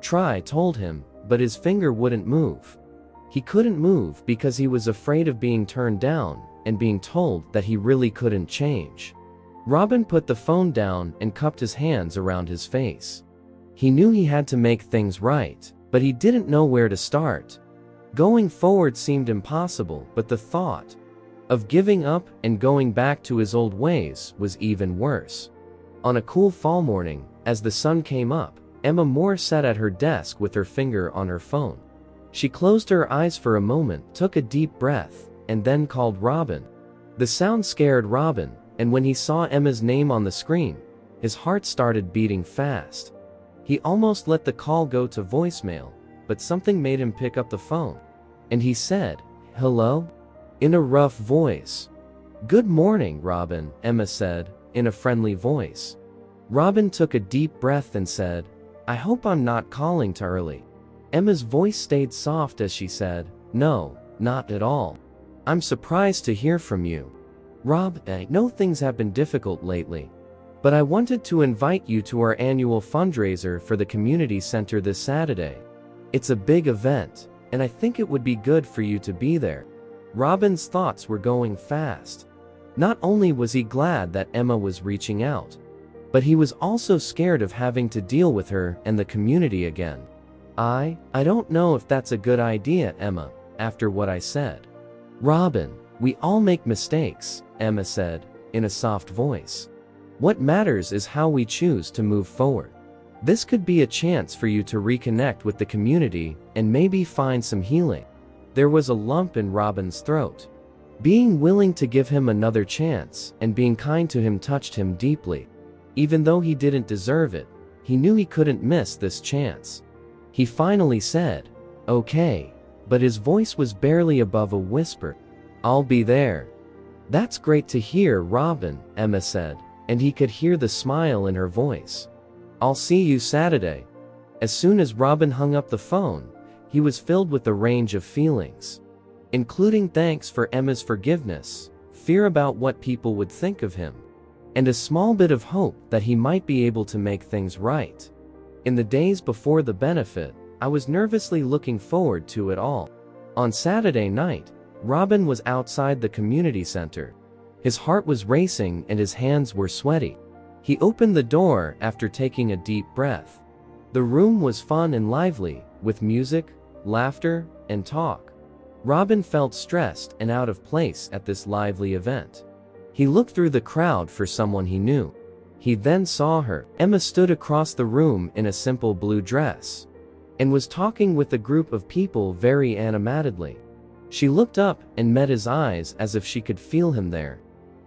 Speaker 1: Try told him, but his finger wouldn't move. He couldn't move because he was afraid of being turned down and being told that he really couldn't change. Robin put the phone down and cupped his hands around his face. He knew he had to make things right, but he didn't know where to start. Going forward seemed impossible, but the thought of giving up and going back to his old ways was even worse. On a cool fall morning, as the sun came up, Emma Moore sat at her desk with her finger on her phone. She closed her eyes for a moment, took a deep breath, and then called Robin. The sound scared Robin, and when he saw Emma's name on the screen, his heart started beating fast. He almost let the call go to voicemail, but something made him pick up the phone. And he said, "Hello?" in a rough voice. "Good morning, Robin," Emma said, in a friendly voice. Robin took a deep breath and said, "I hope I'm not calling too early." Emma's voice stayed soft as she said, "No, not at all. I'm surprised to hear from you. Rob, I know things have been difficult lately, but I wanted to invite you to our annual fundraiser for the community center this Saturday. It's a big event, and I think it would be good for you to be there." Robin's thoughts were going fast. Not only was he glad that Emma was reaching out, but he was also scared of having to deal with her and the community again. I don't know if that's a good idea, Emma, after what I said." "Robin, we all make mistakes," Emma said, in a soft voice. "What matters is how we choose to move forward. This could be a chance for you to reconnect with the community and maybe find some healing." There was a lump in Robin's throat. Being willing to give him another chance and being kind to him touched him deeply. Even though he didn't deserve it, he knew he couldn't miss this chance. He finally said, "Okay," but his voice was barely above a whisper. "I'll be there." "That's great to hear, Robin," Emma said, and he could hear the smile in her voice. "I'll see you Saturday." As soon as Robin hung up the phone, he was filled with a range of feelings, including thanks for Emma's forgiveness, fear about what people would think of him, and a small bit of hope that he might be able to make things right. In the days before the benefit, I was nervously looking forward to it all. On Saturday night, Robin was outside the community center. His heart was racing and his hands were sweaty. He opened the door after taking a deep breath. The room was fun and lively, with music, laughter, and talk. Robin felt stressed and out of place at this lively event. He looked through the crowd for someone he knew. He then saw her. Emma stood across the room in a simple blue dress and was talking with a group of people very animatedly. She looked up and met his eyes as if she could feel him there.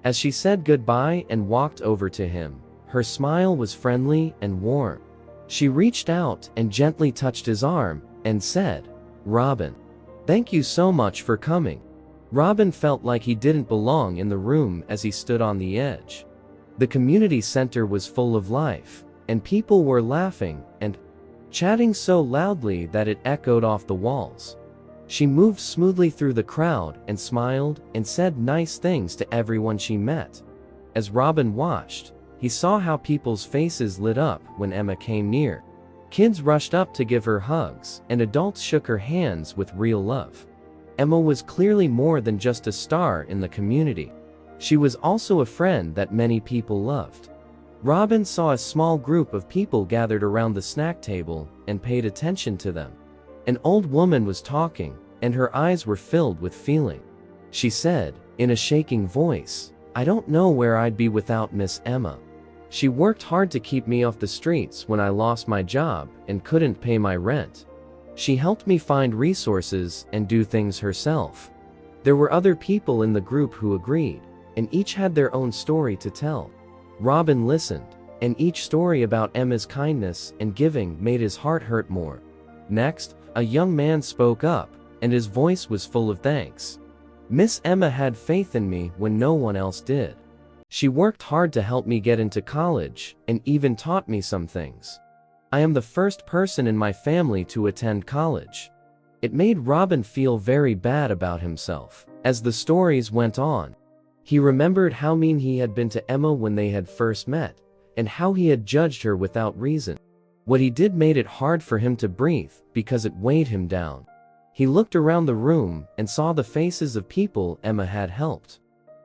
Speaker 1: As she said goodbye and walked over to him, her smile was friendly and warm. She reached out and gently touched his arm and said, "Robin, thank you so much for coming." Robin felt like he didn't belong in the room as he stood on the edge. The community center was full of life, and people were laughing and chatting so loudly that it echoed off the walls. She moved smoothly through the crowd and smiled and said nice things to everyone she met. As Robin watched, he saw how people's faces lit up when Emma came near. Kids rushed up to give her hugs, and adults shook her hands with real love. Emma was clearly more than just a star in the community. She was also a friend that many people loved. Robin saw a small group of people gathered around the snack table and paid attention to them. An old woman was talking, and her eyes were filled with feeling. She said, in a shaking voice, "I don't know where I'd be without Miss Emma. She worked hard to keep me off the streets when I lost my job and couldn't pay my rent. She helped me find resources and do things herself." There were other people in the group who agreed, and each had their own story to tell. Robin listened, and each story about Emma's kindness and giving made his heart hurt more. Next, a young man spoke up, and his voice was full of thanks. "Miss Emma had faith in me when no one else did. She worked hard to help me get into college, and even taught me some things. I am the first person in my family to attend college." It made Robin feel very bad about himself. As the stories went on, he remembered how mean he had been to Emma when they had first met, and how he had judged her without reason. What he did made it hard for him to breathe because it weighed him down. He looked around the room and saw the faces of people Emma had helped.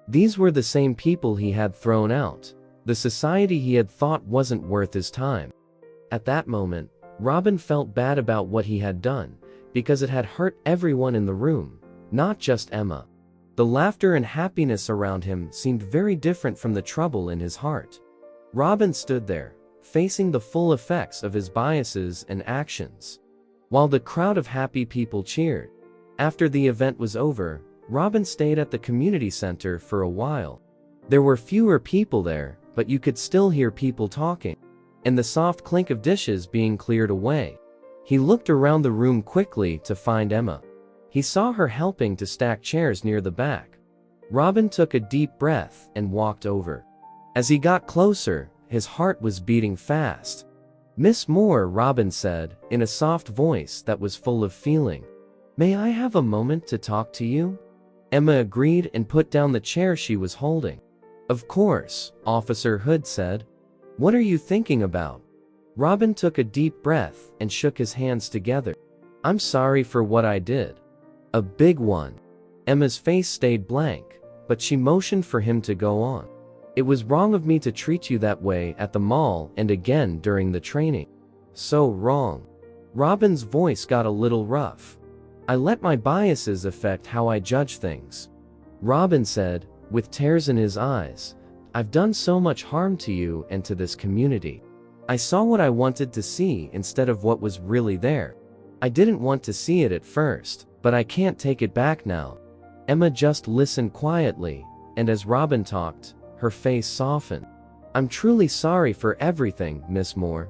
Speaker 1: These were the same people he had thrown out, the society he had thought wasn't worth his time. At that moment, Robin felt bad about what he had done, because it had hurt everyone in the room, not just Emma. The laughter and happiness around him seemed very different from the trouble in his heart. Robin stood there, facing the full effects of his biases and actions, while the crowd of happy people cheered. After the event was over, Robin stayed at the community center for a while. There were fewer people there, but you could still hear people talking, and the soft clink of dishes being cleared away. He looked around the room quickly to find Emma. He saw her helping to stack chairs near the back. Robin took a deep breath and walked over. As he got closer, his heart was beating fast. "Miss Moore," Robin said, in a soft voice that was full of feeling. "May I have a moment to talk to you?" Emma agreed and put down the chair she was holding. "Of course," Officer Hood said. "What are you thinking about?" Robin took a deep breath and shook his hands together. "I'm sorry for what I did. A big one." Emma's face stayed blank, but she motioned for him to go on. "It was wrong of me to treat you that way at the mall and again during the training." "So wrong." Robin's voice got a little rough. "I let my biases affect how I judge things." Robin said, with tears in his eyes, "I've done so much harm to you and to this community. I saw what I wanted to see instead of what was really there. I didn't want to see it at first, but I can't take it back now." Emma just listened quietly, and as Robin talked, her face softened. "I'm truly sorry for everything, Miss Moore.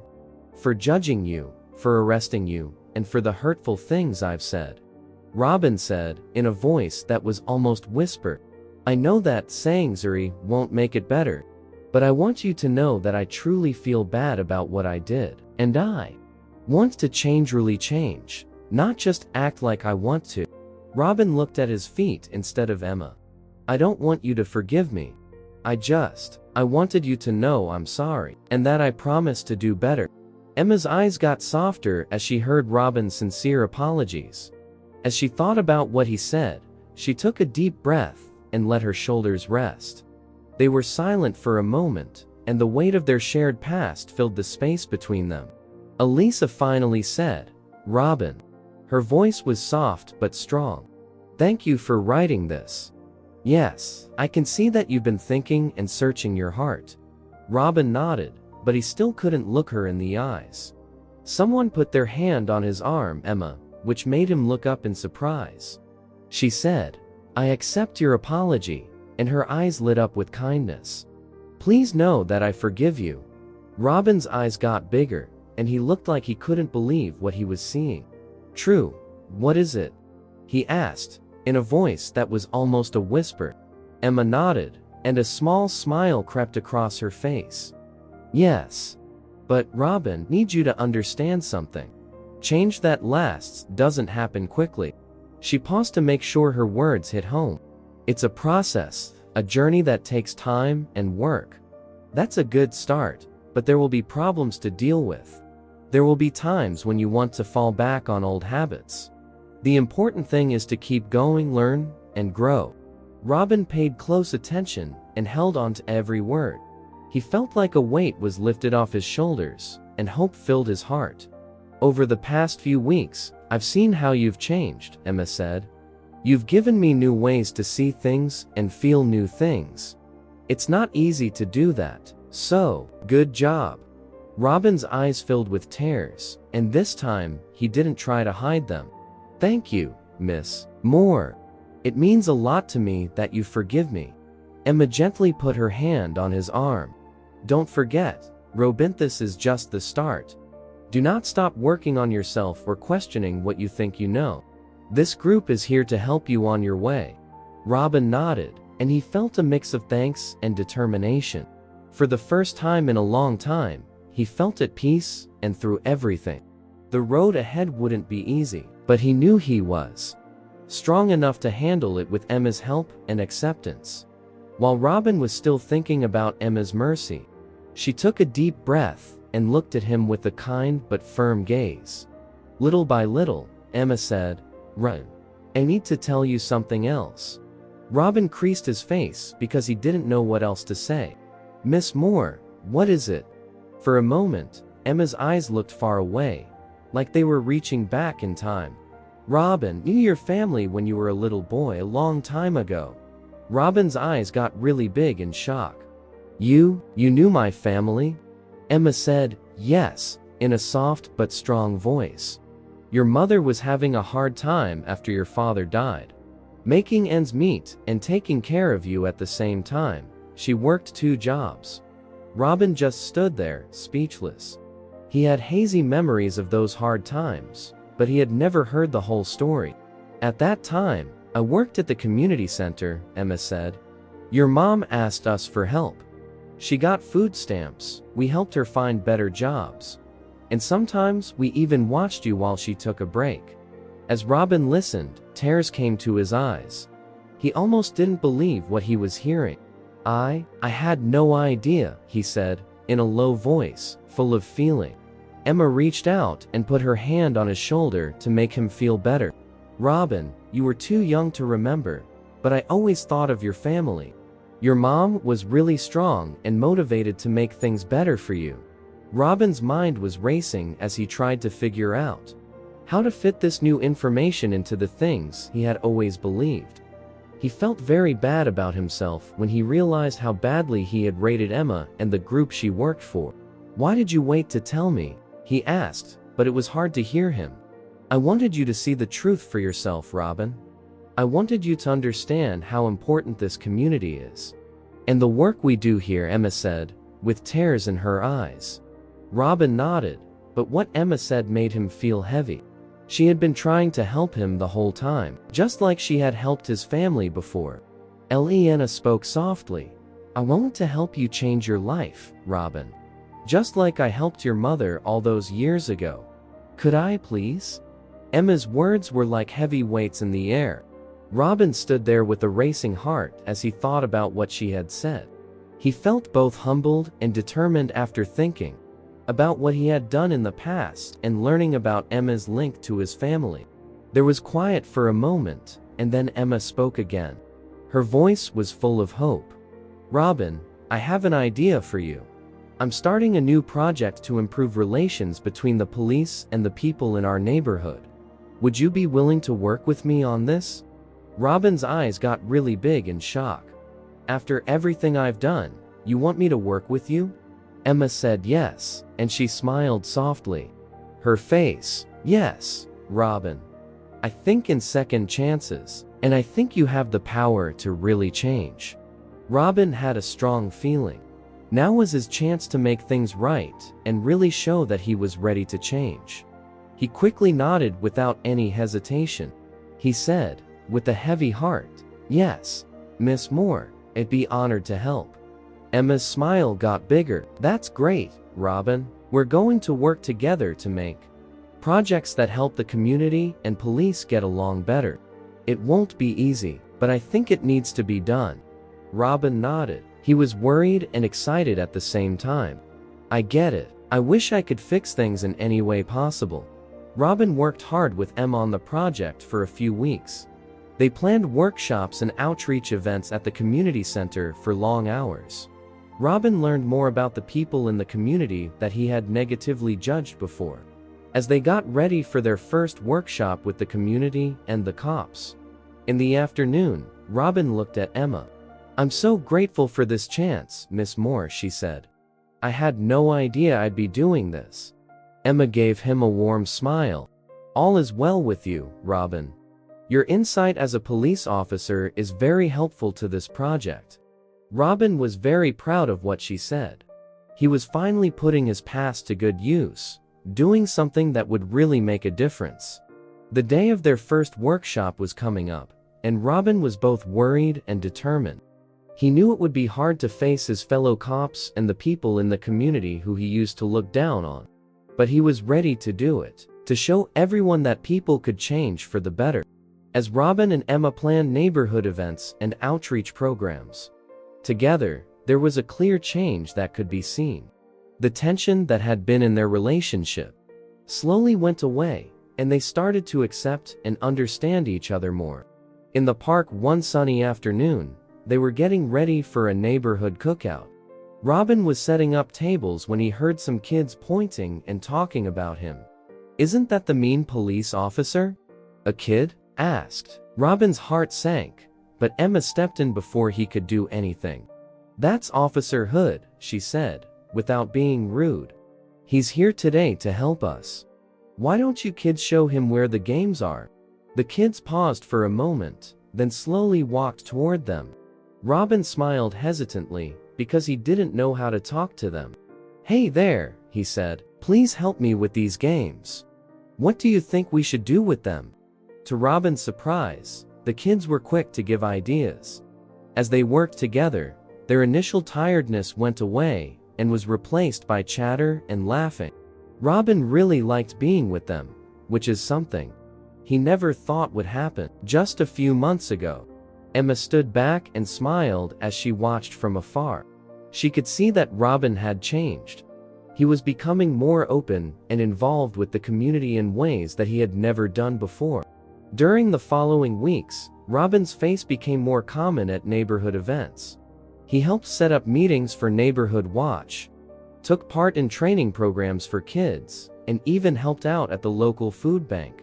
Speaker 1: For judging you, for arresting you, and for the hurtful things I've said." Robin said, in a voice that was almost whispered. I know that saying Zuri won't make it better, but I want you to know that I truly feel bad about what I did, and I want to really change, not just act like I want to. Robin looked at his feet instead of Emma. I don't want you to forgive me. I wanted you to know I'm sorry, and that I promise to do better. Emma's eyes got softer as she heard Robin's sincere apologies. As she thought about what he said, she took a deep breath and let her shoulders rest. They were silent for a moment, and the weight of their shared past filled the space between them. Elisa finally said, "Robin." Her voice was soft but strong. "Thank you for writing this. Yes, I can see that you've been thinking and searching your heart." Robin nodded, but he still couldn't look her in the eyes. Someone put their hand on his arm, Emma, which made him look up in surprise. She said, "I accept your apology," and her eyes lit up with kindness. "Please know that I forgive you." Robin's eyes got bigger, and he looked like he couldn't believe what he was seeing. "True, what is it?" he asked, in a voice that was almost a whisper. Emma nodded, and a small smile crept across her face. "Yes. But Robin needs you to understand something. Change that lasts doesn't happen quickly." She paused to make sure her words hit home. "It's a process, a journey that takes time and work." That's a good start, but there will be problems to deal with. There will be times when you want to fall back on old habits. The important thing is to keep going, learn, and grow. Robin paid close attention and held on to every word. He felt like a weight was lifted off his shoulders, and hope filled his heart. "Over the past few weeks, I've seen how you've changed," Emma said. "You've given me new ways to see things and feel new things. It's not easy to do that, so, good job." Robin's eyes filled with tears, and this time, he didn't try to hide them. "Thank you, Miss Moore. It means a lot to me that you forgive me." Emma gently put her hand on his arm. "Don't forget, Robin, this is just the start. Do not stop working on yourself or questioning what you think you know. This group is here to help you on your way." Robin nodded, and he felt a mix of thanks and determination. For the first time in a long time, he felt at peace, and through everything. The road ahead wouldn't be easy, but he knew he was strong enough to handle it with Emma's help and acceptance. While Robin was still thinking about Emma's mercy, she took a deep breath and looked at him with a kind but firm gaze. Little by little, Emma said, "Run. I need to tell you something else." Robin creased his face because he didn't know what else to say. "Miss Moore, what is it?" For a moment, Emma's eyes looked far away, like they were reaching back in time. "Robin knew your family when you were a little boy a long time ago." Robin's eyes got really big in shock. You knew my family?" Emma said, "Yes," in a soft but strong voice. "Your mother was having a hard time after your father died. Making ends meet and taking care of you at the same time. She worked 2 jobs. Robin just stood there, speechless. He had hazy memories of those hard times, but he had never heard the whole story. "At that time, I worked at the community center," Emma said. "Your mom asked us for help. She got food stamps, we helped her find better jobs. And sometimes we even watched you while she took a break." As Robin listened, tears came to his eyes. He almost didn't believe what he was hearing. I had no idea," he said, in a low voice, full of feeling. Emma reached out and put her hand on his shoulder to make him feel better. "Robin, you were too young to remember, but I always thought of your family. Your mom was really strong and motivated to make things better for you." Robin's mind was racing as he tried to figure out how to fit this new information into the things he had always believed. He felt very bad about himself when he realized how badly he had rated Emma and the group she worked for. "Why did you wait to tell me?" he asked, but it was hard to hear him. "I wanted you to see the truth for yourself, Robin. I wanted you to understand how important this community is. And the work we do here," Emma said, with tears in her eyes. Robin nodded, but what Emma said made him feel heavy. She had been trying to help him the whole time, just like she had helped his family before. Elena spoke softly. I want to help you change your life, Robin. Just like I helped your mother all those years ago. Could I, please? Emma's words were like heavy weights in the air. Robin stood there with a racing heart as he thought about what she had said. He felt both humbled and determined after thinking about what he had done in the past and learning about Emma's link to his family. There was quiet for a moment, and then Emma spoke again. Her voice was full of hope. Robin, I have an idea for you. I'm starting a new project to improve relations between the police and the people in our neighborhood. Would you be willing to work with me on this? Robin's eyes got really big in shock. After everything I've done, you want me to work with you? Emma said yes, and she smiled softly. Her face, yes, Robin. I think in second chances, and I think you have the power to really change. Robin had a strong feeling. Now was his chance to make things right and really show that he was ready to change. He quickly nodded without any hesitation. He said, with a heavy heart, yes, Miss Moore, I'd be honored to help. Emma's smile got bigger. That's great, Robin. We're going to work together to make projects that help the community and police get along better. It won't be easy, but I think it needs to be done. Robin nodded. He was worried and excited at the same time. I get it. I wish I could fix things in any way possible. Robin worked hard with Emma on the project for a few weeks. They planned workshops and outreach events at the community center for long hours. Robin learned more about the people in the community that he had negatively judged before. As they got ready for their first workshop with the community and the cops. In the afternoon, Robin looked at Emma. I'm so grateful for this chance, Miss Moore, she said. I had no idea I'd be doing this. Emma gave him a warm smile. All is well with you, Robin. Your insight as a police officer is very helpful to this project. Robin was very proud of what she said. He was finally putting his past to good use, doing something that would really make a difference. The day of their first workshop was coming up, and Robin was both worried and determined. He knew it would be hard to face his fellow cops and the people in the community who he used to look down on. But he was ready to do it, to show everyone that people could change for the better. As Robin and Emma planned neighborhood events and outreach programs together, there was a clear change that could be seen. The tension that had been in their relationship slowly went away, and they started to accept and understand each other more. In the park one sunny afternoon, they were getting ready for a neighborhood cookout. Robin was setting up tables when he heard some kids pointing and talking about him. Isn't that the mean police officer? A kid asked. Robin's heart sank, but Emma stepped in before he could do anything. That's Officer Hood, she said, without being rude. He's here today to help us. Why don't you kids show him where the games are? The kids paused for a moment, then slowly walked toward them. Robin smiled hesitantly, because he didn't know how to talk to them. Hey there, he said, please help me with these games. What do you think we should do with them? To Robin's surprise, the kids were quick to give ideas. As they worked together, their initial tiredness went away and was replaced by chatter and laughing. Robin really liked being with them, which is something he never thought would happen just a few months ago. Emma stood back and smiled as she watched from afar. She could see that Robin had changed. He was becoming more open and involved with the community in ways that he had never done before. During the following weeks, Robin's face became more common at neighborhood events. He helped set up meetings for Neighborhood Watch, took part in training programs for kids, and even helped out at the local food bank.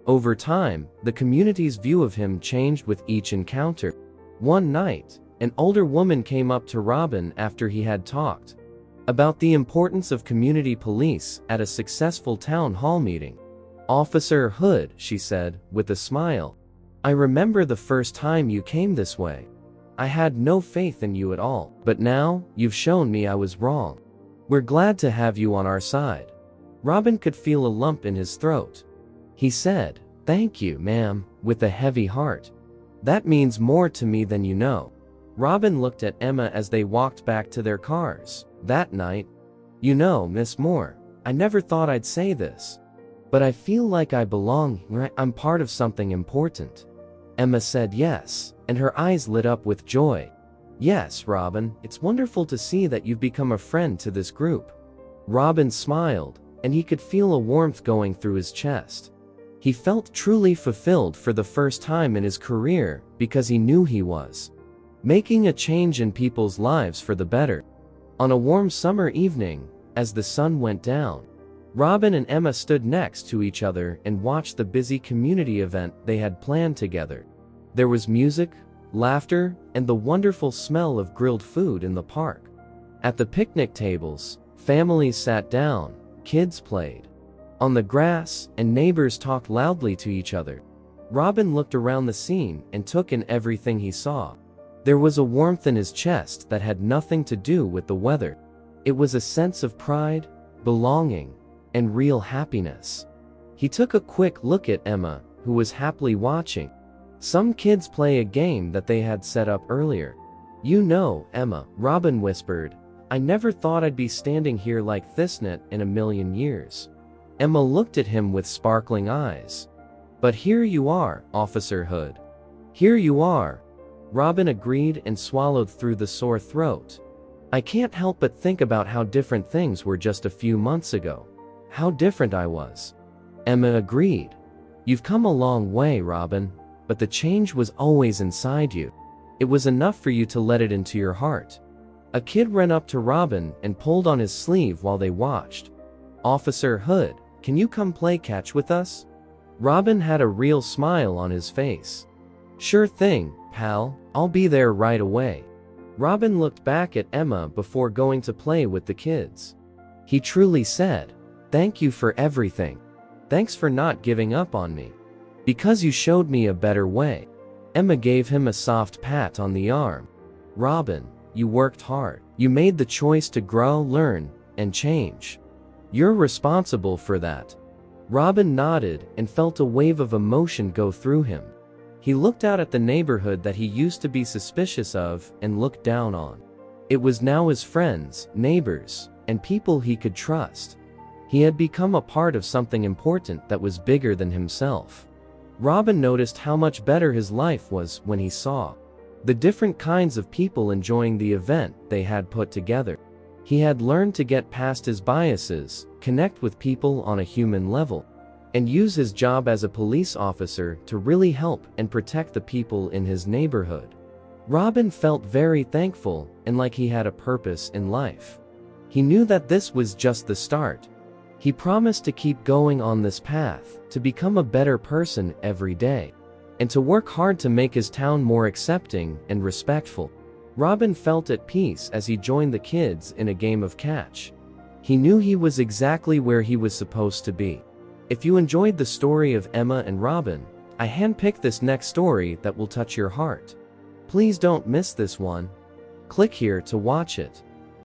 Speaker 1: Over time, the community's view of him changed with each encounter. One night, an older woman came up to Robin after he had talked about the importance of community police at a successful town hall meeting. Officer Hood, she said, with a smile. I remember the first time you came this way. I had no faith in you at all, but now, you've shown me I was wrong. We're glad to have you on our side. Robin could feel a lump in his throat. He said, thank you, ma'am, with a heavy heart. That means more to me than you know. Robin looked at Emma as they walked back to their cars. That night, "You know, Miss Moore, I never thought I'd say this, but I feel like I belong here. I'm part of something important." Emma said yes, and her eyes lit up with joy. "Yes, Robin, it's wonderful to see that you've become a friend to this group." Robin smiled, and he could feel a warmth going through his chest. He felt truly fulfilled for the first time in his career because he knew he was making a change in people's lives for the better. On a warm summer evening, as the sun went down, Robin and Emma stood next to each other and watched the busy community event they had planned together. There was music, laughter, and the wonderful smell of grilled food in the park. At the picnic tables, families sat down, kids played on the grass, and neighbors talked loudly to each other. Robin looked around the scene and took in everything he saw. There was a warmth in his chest that had nothing to do with the weather. It was a sense of pride, belonging, and real happiness. He took a quick look at Emma, who was happily watching some kids play a game that they had set up earlier. "You know, Emma," Robin whispered, "I never thought I'd be standing here like this in a million years." Emma looked at him with sparkling eyes. "But here you are, Officer Hood. Here you are." Robin agreed and swallowed through the sore throat. "I can't help but think about how different things were just a few months ago. How different I was." Emma agreed. "You've come a long way, Robin, but the change was always inside you. It was enough for you to let it into your heart." A kid ran up to Robin and pulled on his sleeve while they watched. "Officer Hood, can you come play catch with us?" Robin had a real smile on his face. "Sure thing, pal, I'll be there right away." Robin looked back at Emma before going to play with the kids. He truly said, "Thank you for everything. Thanks for not giving up on me. Because you showed me a better way." Emma gave him a soft pat on the arm. "Robin, you worked hard. You made the choice to grow, learn, and change. You're responsible for that." Robin nodded and felt a wave of emotion go through him. He looked out at the neighborhood that he used to be suspicious of and looked down on. It was now his friends, neighbors, and people he could trust. He had become a part of something important that was bigger than himself. Robin noticed how much better his life was when he saw the different kinds of people enjoying the event they had put together. He had learned to get past his biases, connect with people on a human level, and use his job as a police officer to really help and protect the people in his neighborhood. Robin felt very thankful and like he had a purpose in life. He knew that this was just the start. He promised to keep going on this path, to become a better person every day, and to work hard to make his town more accepting and respectful. Robin felt at peace as he joined the kids in a game of catch. He knew he was exactly where he was supposed to be. If you enjoyed the story of Emma and Robin, I handpicked this next story that will touch your heart. Please don't miss this one. Click here to watch it.